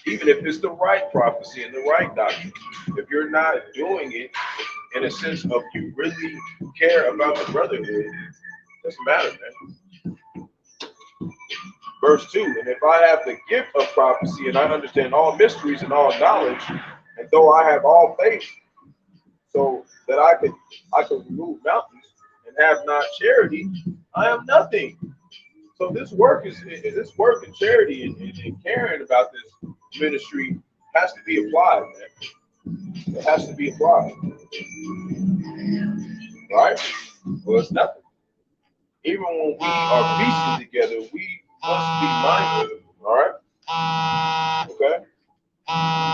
Even if it's the right prophecy and the right doctrine, if you're not doing it in a sense of you really care about the brotherhood, it doesn't matter, man. Verse 2, and if I have the gift of prophecy and I understand all mysteries and all knowledge, and though I have all faith, so that I could remove mountains and have not charity, I am nothing. So this work and charity and caring about this ministry has to be applied, man. It has to be applied. Right? Well, it's nothing. Even when we are feasting together, we must be mindful. All right? Okay?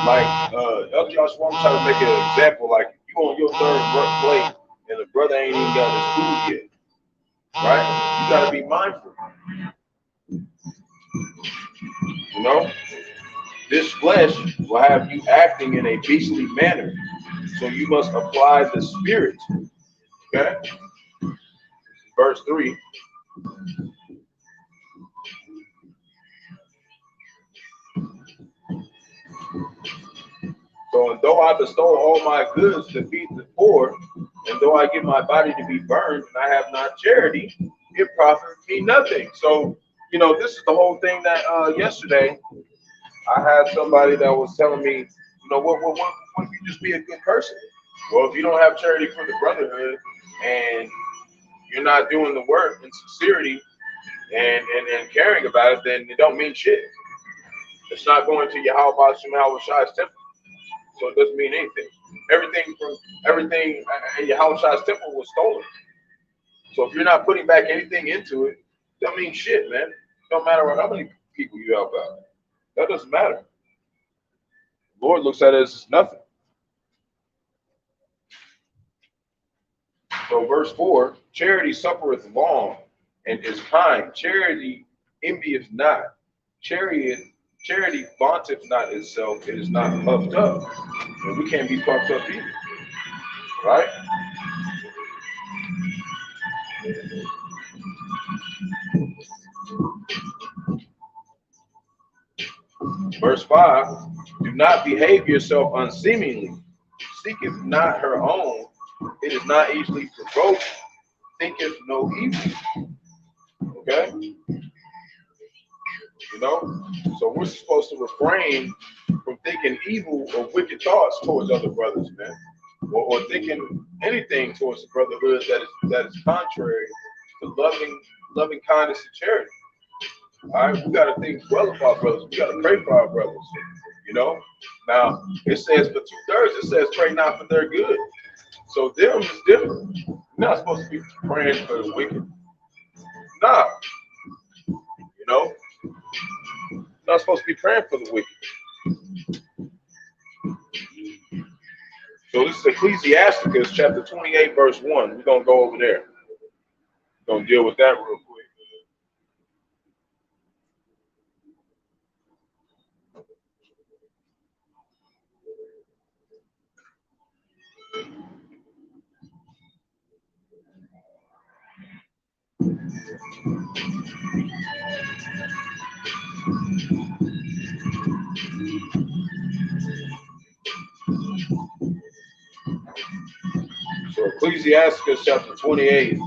Like Elder Joshua, I'm trying to make an example. Like if you on your third plate and the brother ain't even got his food yet, right? You gotta be mindful. You know, this flesh will have you acting in a beastly manner, so you must apply the spirit. Okay? Verse 3. So, and though I bestow all my goods to feed the poor, and though I give my body to be burned, and I have not charity, it profits me nothing. So, you know, this is the whole thing that yesterday I had somebody that was telling me, you know, what if you just be a good person? Well, if you don't have charity for the brotherhood and you're not doing the work in sincerity and caring about it, then it don't mean shit. It's not going to Yahawah's temple. So it doesn't mean anything. Everything in Yahawah's temple was stolen. So if you're not putting back anything into it, it don't mean shit, man. It don't matter how many people you help out. That doesn't matter. The Lord looks at it as nothing. So verse 4, charity suffereth long and is kind. Charity envieth not. Charity vaunteth not itself. It is not puffed up. And we can't be puffed up either. Right? Verse 5, do not behave yourself unseemingly. Seeketh not her own. It is not easily provoked. Thinketh no evil. Okay? You know? So we're supposed to refrain from thinking evil or wicked thoughts towards other brothers, man. Or thinking anything towards the brotherhood that is contrary to loving kindness and charity. All right, we got to think well of our brothers. We got to pray for our brothers. You know. Now it says for 2/3, it says pray not for their good. So them is different. You're not supposed to be praying for the wicked. Nah. You know. You're not supposed to be praying for the wicked. So this is Ecclesiasticus chapter 28, verse 1. We're going to go over there. We're going to deal with that real quick. So Ecclesiasticus chapter 28.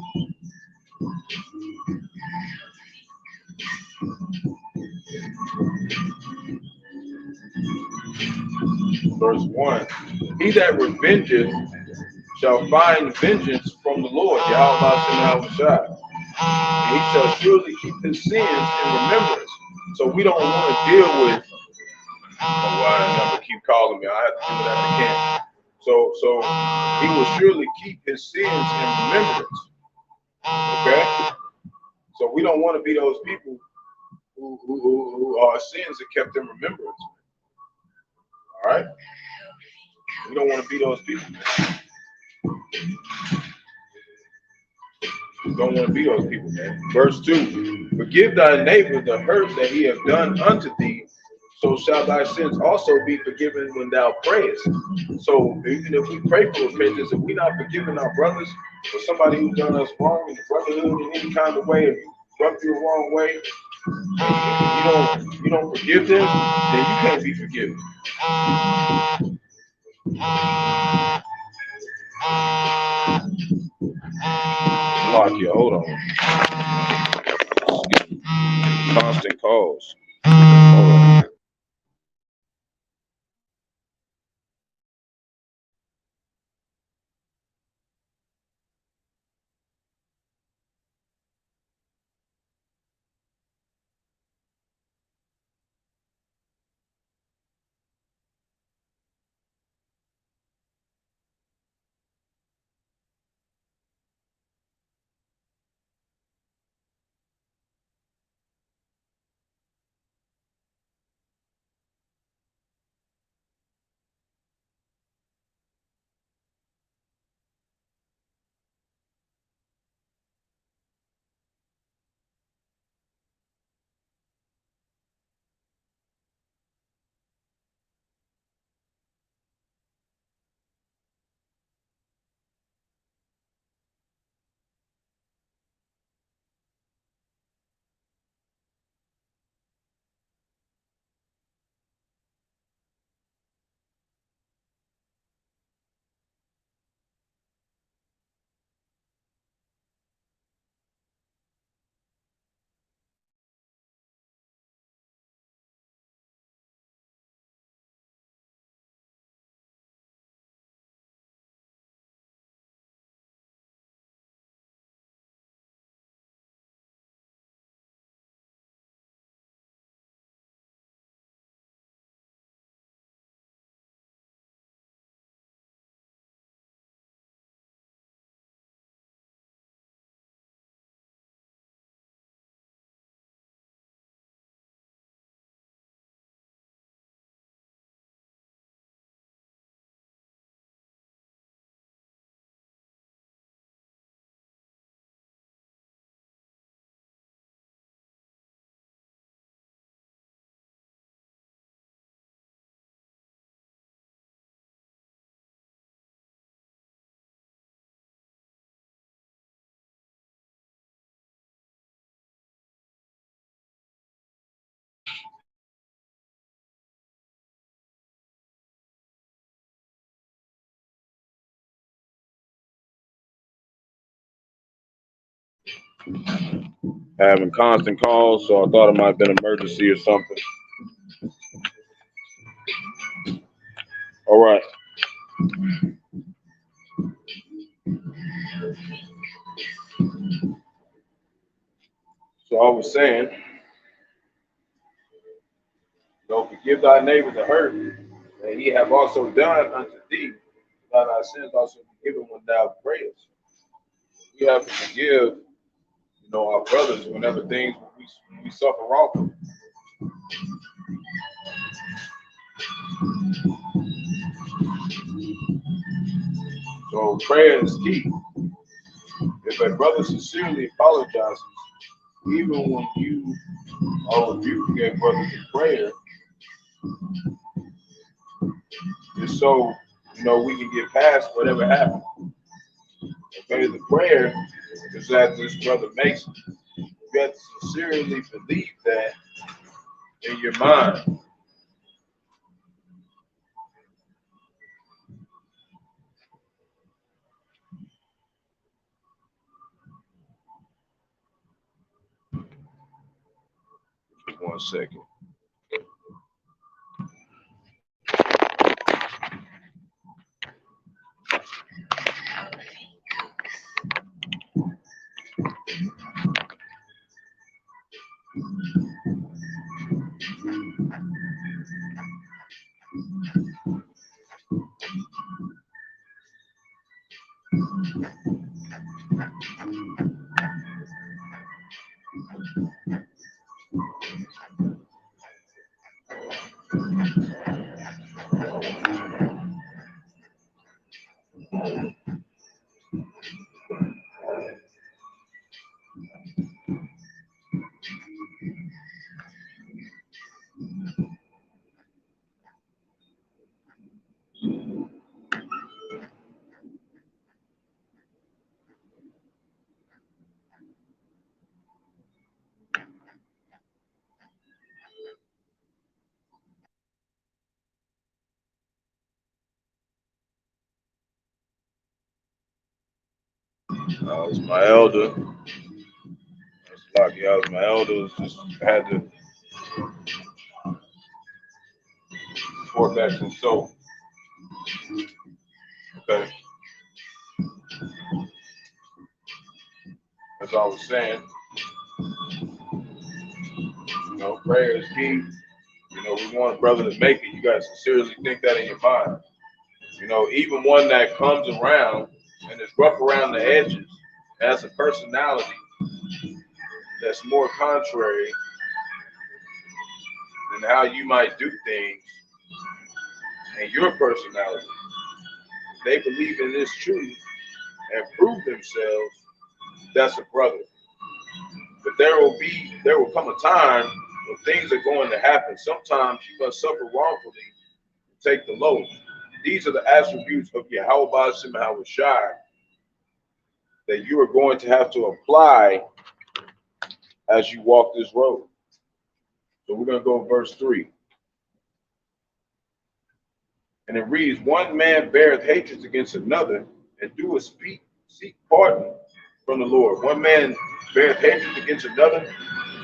Verse 1. He that revengeth shall find vengeance from the Lord, Yahawashi. And he shall surely keep his sins in remembrance. So we don't want to deal with, oh, why the number keep calling me? I have to do what I can. So he will surely keep his sins in remembrance. Okay? So we don't want to be those people who are sins are kept in remembrance. All right? We don't want to be those people. We don't want to be those people, man. Verse 2. Forgive thy neighbor the hurt that he hath done unto thee, so shall thy sins also be forgiven when thou prayest. So even if we pray for repentance, if we're not forgiving our brothers or somebody who's done us wrong in the brotherhood in any kind of way, if you rubbed you the wrong way, and you don't forgive them, then you can't be forgiven. Lock you, hold on. Constant calls. Hold on. Having constant calls, so I thought it might have been an emergency or something. All right. So I was saying, don't forgive thy neighbor the hurt that he have also done unto thee, that thy sins also be given when thou prayest. We have to forgive, our brothers whenever things we suffer wrong from. So prayer is key. If a brother sincerely apologizes, even when you are rebuking a brother in prayer, just so we can get past whatever happened. Okay, the prayer is that this brother makes it. You have to sincerely believe that in your mind. Just 1 second. It's my elder. That's lucky. I was my elder. Just had to pour back some soap. Okay. As I was saying, prayer is key. We want a brother to make it. You guys seriously think that in your mind. Even one that comes around and is rough around the edges, has a personality that's more contrary than how you might do things and your personality. They believe in this truth and prove themselves. That's a brother. But there will come a time when things are going to happen. Sometimes you must suffer wrongfully and take the load. These are the attributes of Yahawah, Bahasham, and Yahawashi that you are going to have to apply as you walk this road. So we're going to go to verse 3. And it reads, one man beareth hatred against another, and doeth seek pardon from the Lord. One man beareth hatred against another,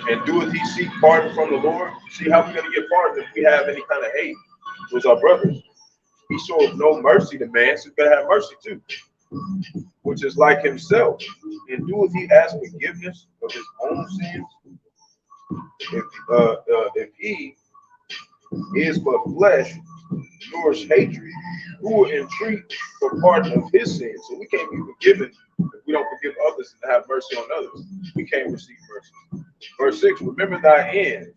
and doeth he seek pardon from the Lord. See how we're going to get pardon if we have any kind of hate towards our brothers. He showeth no mercy to man, so he's going to have mercy too, which is like himself. And doeth he ask forgiveness of his own sins? If he is but flesh, nor hatred, who will entreat for pardon of his sins? So we can't be forgiven if we don't forgive others and have mercy on others. We can't receive mercy. Verse 6, remember thy end,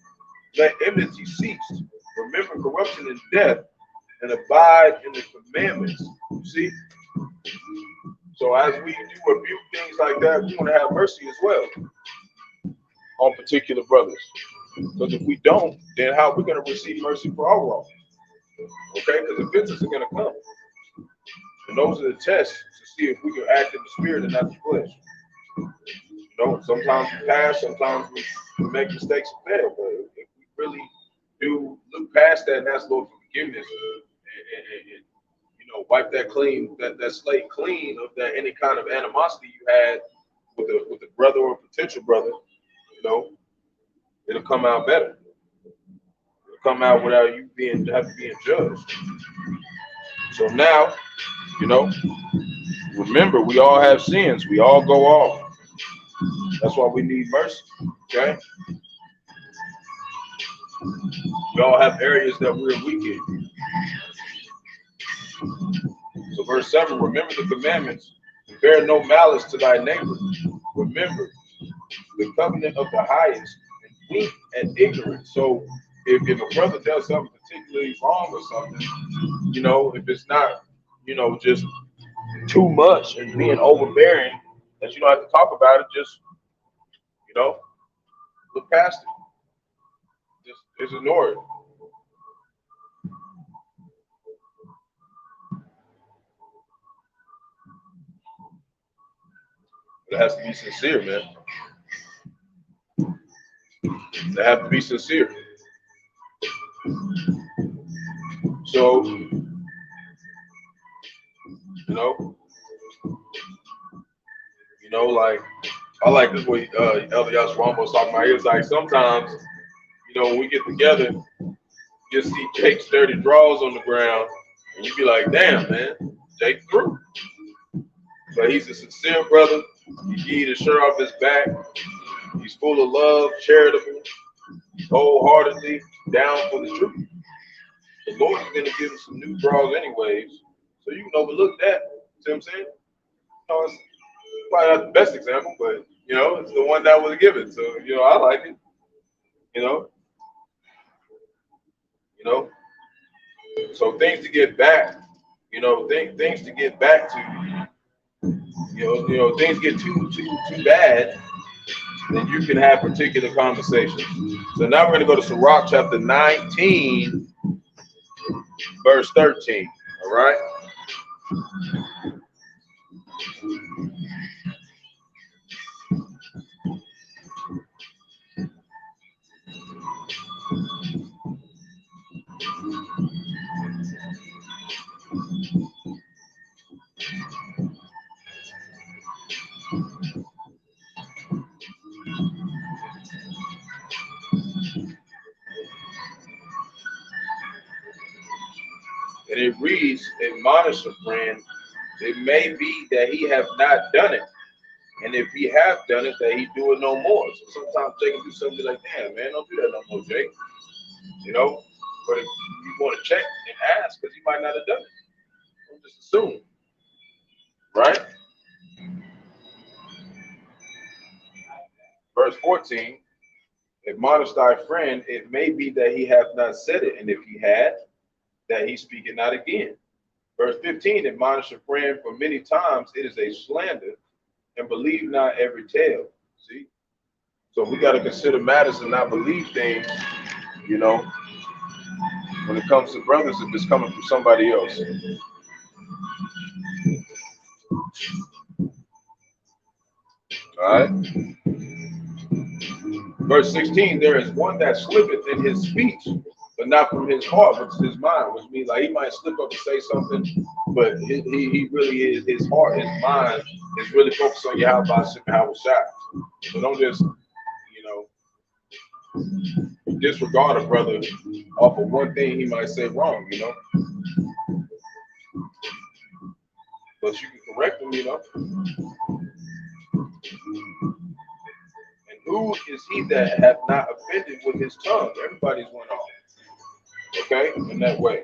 let enmity cease. Remember corruption and death, and abide in the commandments. You see? So as we do rebuke things like that, we want to have mercy as well on particular brothers. Because if we don't, then how are we going to receive mercy for our wrong? Okay? Because offenses are going to come. And those are the tests to see if we can act in the spirit and not the flesh. Sometimes we pass, sometimes we make mistakes and fail. But if we really do look past that and ask Lord for forgiveness and wipe that clean, that slate clean of that any kind of animosity you had with a brother or a potential brother, it'll come out better. It'll come out without you being judged. So now, remember, we all have sins. We all go off. That's why we need mercy. Okay? We all have areas that we're weak in. So verse 7, remember the commandments. Bear no malice to thy neighbor. Remember the covenant of the highest, and weak and ignorant. So if a brother does something particularly wrong or something, if it's not, just too much and being overbearing, that you don't have to talk about it, just, look past it. Just ignore it. It has to be sincere, man. They have to be sincere. So, like, I like this way Elder Yahawah was talking about. He was like, sometimes, when we get together, you see Jake's dirty drawers on the ground, and you be like, damn, man, Jake through. But he's a sincere brother. He give you the shirt off his back. He's full of love, charitable, wholeheartedly down for the truth. The Lord is going to give him some new draws anyways, so you can overlook that. See what I'm saying? It's probably not the best example, but, it's the one that was given. So, I like it. So things to get back, things to get back to, things get too bad, then you can have particular conversations. So now we're going to go to Barak chapter 19, verse 13. All right. And it reads, admonish a friend, it may be that he have not done it. And if he have done it, that he do it no more. So sometimes Jake can do something like, damn, man, don't do that no more, Jake. But if you want to check and ask, because he might not have done it. Don't just assume. Right? Verse 14, admonish thy friend, it may be that he hath not said it, and if he had, that he speak it not again. Verse 15, admonish a friend, for many times it is a slander, and believe not every tale. See? So we got to consider matters and not believe things, when it comes to brothers, if it's coming from somebody else. All right. Verse 16, there is one that slippeth in his speech, but not from his heart, but to his mind, which means like he might slip up and say something, but he really is, his heart, his mind is really focused on Yahawashi and Yahawashi. So don't just, disregard a brother off of one thing he might say wrong, But you can correct him, And who is he that hath not offended with his tongue? Everybody's went off. Okay? In that way.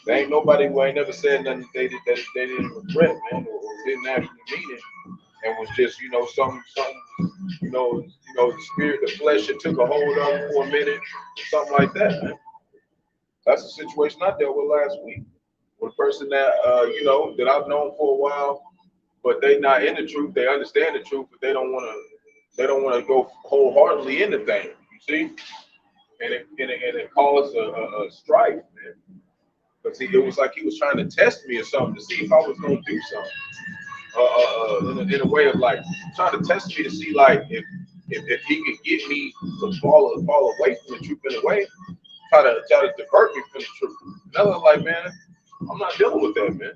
There ain't nobody who ain't never said nothing they didn't regret, man, or didn't actually mean it. And was just, something, the spirit, the flesh, it took a hold of him for a minute, something like that, man. That's the situation I dealt with last week. With a person that, that I've known for a while, but they not in the truth. They understand the truth, but they don't want to go wholeheartedly into things. You see, and it caused a strife, man. Because it was like he was trying to test me or something to see if I was going to do something. In a way of like trying to test me to see like if he could get me to fall away from the truth in a way, try to divert me from the truth. And I was like, man, I'm not dealing with that, man.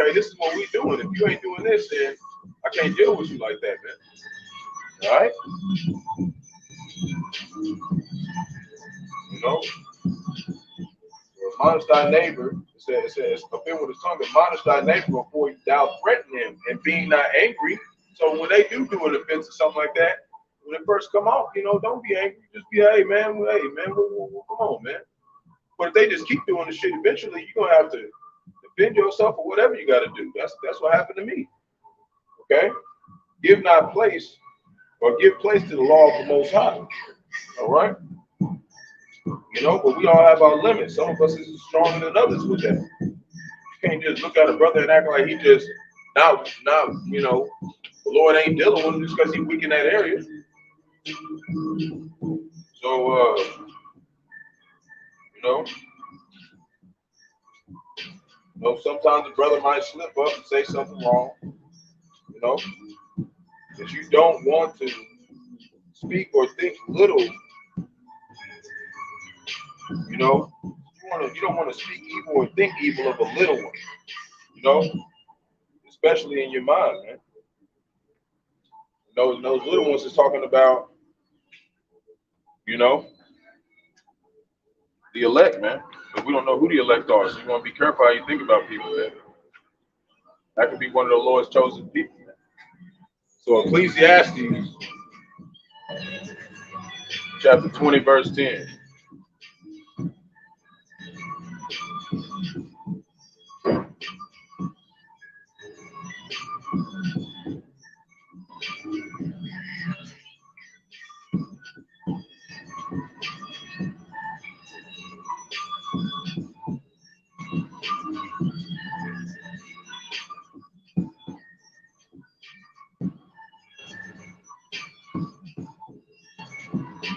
Okay, this is what we doing. If you ain't doing this, then I can't deal with you like that, man. All right? Admonish thy neighbor. It says, offend with his tongue. Admonish thy neighbor before thou threaten him, and being not angry. So when they do an offense or something like that, when it first come out, don't be angry. Just be, hey man, come on, man. But if they just keep doing the shit, eventually you're gonna have to defend yourself or whatever you got to do. That's what happened to me. Okay, give not place or give place to the law of the Most High. All right. You know, but we all have our limits. Some of us is stronger than others with that. You can't just look at a brother and act like he just not the Lord ain't dealing with him just because he's weak in that area. So sometimes the brother might slip up and say something wrong, but you don't want to speak or think little. You don't want to speak evil or think evil of a little one, especially in your mind, man. Those little ones is talking about, the elect, man. But we don't know who the elect are, so you want to be careful how you think about people, man. That could be one of the Lord's chosen people, man. So Ecclesiastes, chapter 20, verse 10.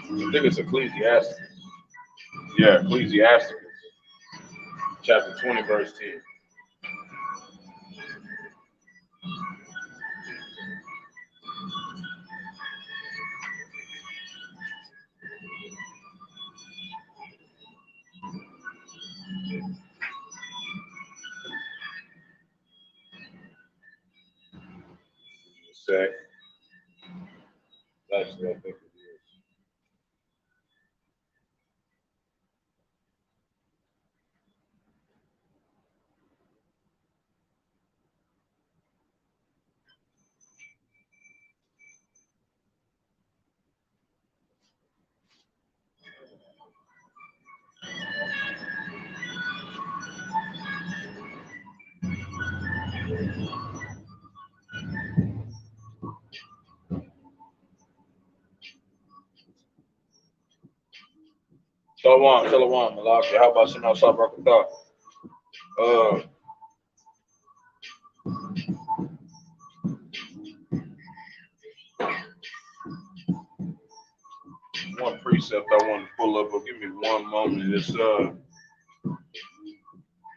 I think it's Ecclesiastes. Yeah, Ecclesiastes, chapter 20, verse 10. Say, actually, I think it is. Shalom, Malak. Bahasham, Barak. One precept I want to pull up, but give me one moment. It's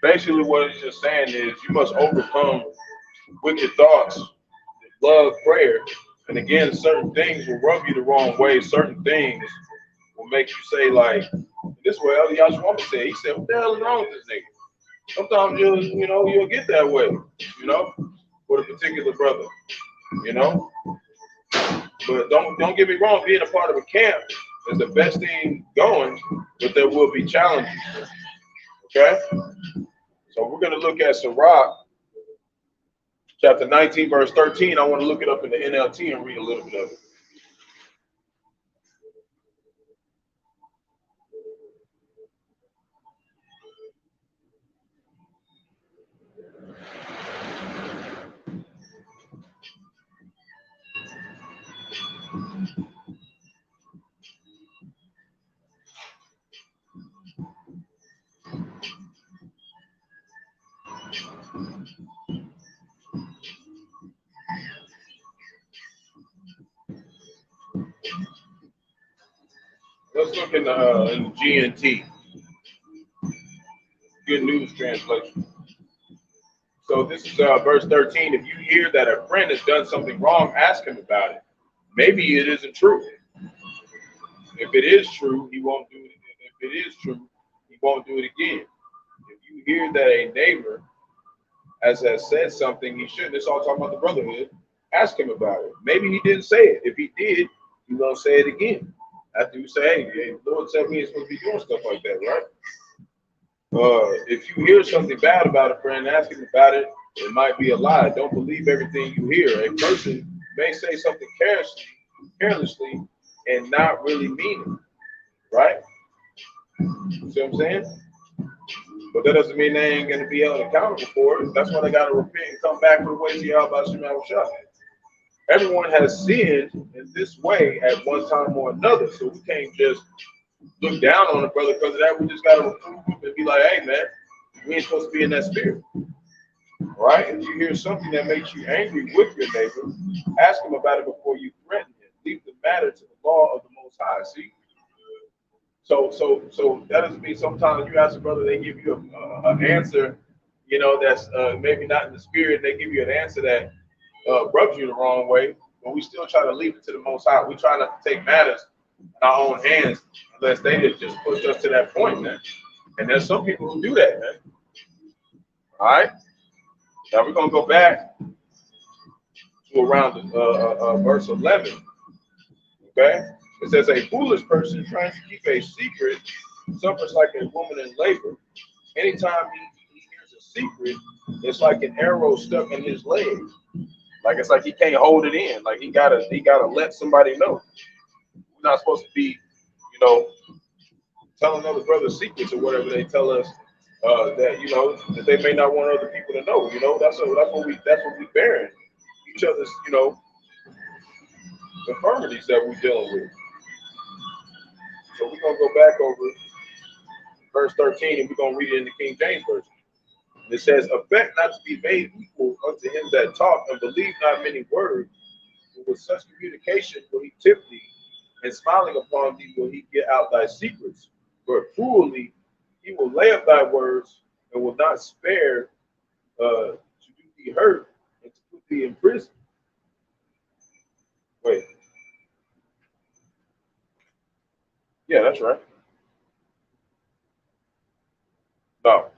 basically what it's just saying is you must overcome wicked thoughts, love prayer, and again, certain things will rub you the wrong way. Certain things will make you say like, this is what Yahawah said. He said, "What the hell is wrong with this nigga?" Sometimes you'll get that way, with a particular brother, But don't get me wrong, being a part of a camp is the best thing going, but there will be challenges. Okay? So we're going to look at Barak, chapter 19, verse 13. I want to look it up in the NLT and read a little bit of it. Let's look in the GNT, Good News Translation. So this is verse 13. If you hear that a friend has done something wrong, ask him about it. Maybe it isn't true. If it is true, he won't do it. If it is true, he won't do it again. If you hear that a neighbor has said something he shouldn't, it's all talking about the brotherhood, ask him about it. Maybe he didn't say it. If he did, he won't say it again. After you say, hey, the Lord said we ain't supposed to be doing stuff like that, right? If you hear something bad about a friend, ask him about it. It might be a lie. Don't believe everything you hear. A person may say something carelessly and not really mean it, right? See what I'm saying? But that doesn't mean they ain't going to be held accountable for it. That's why they got to repent and come back to the way Yahawashi. Everyone has sinned in this way at one time or another, so we can't just look down on a brother because of that. We just got to reprove him and be like, hey, man, we ain't supposed to be in that spirit. Right? If you hear something that makes you angry with your neighbor, ask him about it before you threaten him. Leave the matter to the law of the Most High. See? So that doesn't mean sometimes you ask a brother, they give you an answer, that's maybe not in the spirit. And they give you an answer that rubs you the wrong way, but we still try to leave it to the Most High. We try not to take matters in our own hands unless they just push us to that point, man. And there's some people who do that, man. All right. Now we're gonna go back to around verse 11. Okay, it says a foolish person trying to keep a secret suffers like a woman in labor. Anytime he hears a secret, it's like an arrow stuck in his leg. Like it's like he can't hold it in. Like he gotta let somebody know. We're not supposed to be, telling other brothers secrets or whatever they tell us. That they may not want other people to know. That's what we bearing each other's, infirmities that we're dealing with. So we're gonna go back over verse 13 and we're gonna read it in the King James version. It says, "Affect not to be made equal unto him that talk, and believe not many words. But with such communication will he tip thee, and smiling upon thee will he get out thy secrets. But cruelly he will lay up thy words and will not spare to do thee hurt and to put thee in prison." Wait. Yeah, that's right. No,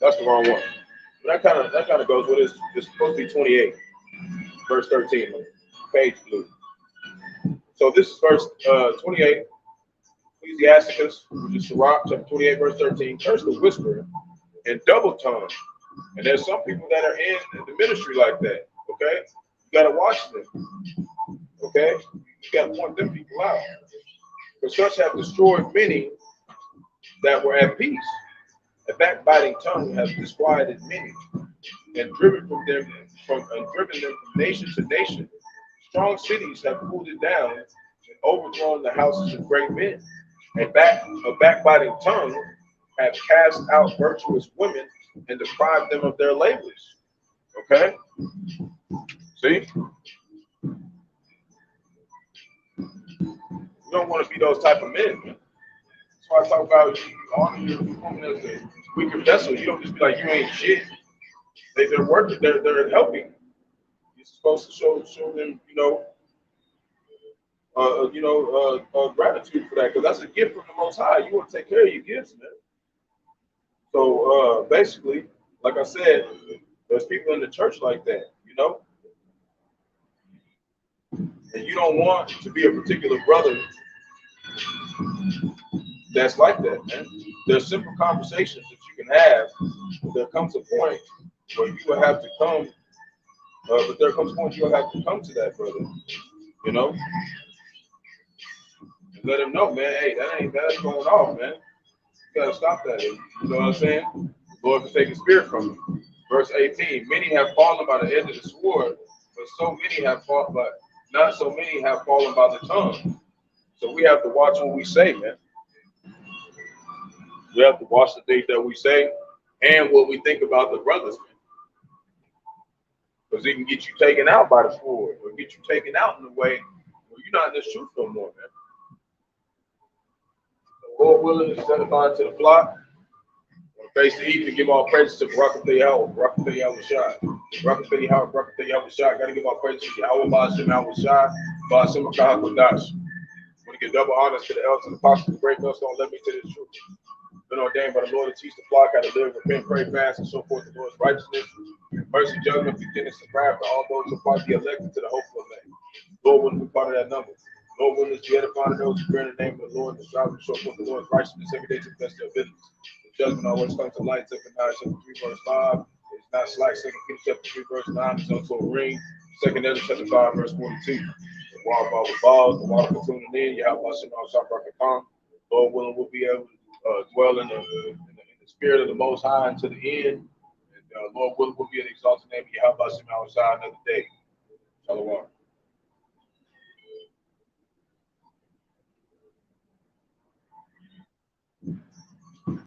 that's the wrong one. That kind of goes with it. It's supposed to be 28, verse 13, page blue. So this is verse 28, Ecclesiasticus, which is Barak, chapter 28, verse 13. Curse the whisperer and double tongue. And there's some people that are in the ministry like that. Okay, you gotta watch them. Okay, you gotta point them people out. For such have destroyed many that were at peace. A backbiting tongue has disquieted many, and driven them from nation to nation. Strong cities have pulled it down and overthrown the houses of great men. A backbiting tongue have cast out virtuous women and deprived them of their labors. Okay? See? You don't want to be those type of men, man. That's why I talk about honor your woman as a weaker vessel. You don't just be like, you ain't shit. They're working, they're helping. You're supposed to show them, gratitude for that, because that's a gift from the Most High. You want to take care of your gifts, man. So basically, like I said, there's people in the church like that, and you don't want to be a particular brother that's like that, man. There's simple conversations that you can have. There comes a point where you will have to come, but there comes a point you will have to come to that brother, and let him know, man, hey, that's going off, man. You gotta stop that. You know what I'm saying? The Lord can take his spirit from you. Verse 18, many have fallen by the edge of the sword, but so many have fallen, but not so many have fallen by the tongue. So we have to watch what we say, man. We have to watch the things that we say and what we think about the brothers, man. Because it can get you taken out by the sword, or get you taken out in a way where you're not in this truth no more, man. So Lord willing to set upon to the flock. Face the heat to give all praise to Barak, Yahawah, Barak, Yahawashi. Barak, Yahawah, Barak, Yahawashi. Gotta give all praise to Yahawah, Bahasham, Yahawashi, Bahasham, Qadash. Want to give double honors to the elders and apostles who break us, don't let me to this truth. Been ordained by the Lord to teach the flock how to live, repent, pray, fast, and so forth. The Lord's righteousness, mercy, judgment, forgiveness, and prayer for all those who are be elected to the hopeful name. Lord, wouldn't be part of that number. Lord, wouldn't be edifying those who bear in the name of the Lord and strive to show forth the Lord's righteousness every day to the best of their business. Judgment always comes to light. 2 Chapter 3, verse 5. It's not slack. 2 Peter chapter 3, verse 9 is unto a ring. 2 Ezra chapter 5, verse 42. The water ball with balls, the water for tuning in. Yahawashi, Barak. Lord willing, we'll be able to dwell in the spirit of the Most High until the end. And Lord willing, we'll be in the exalted name of Yahawashi, another day. Shalom.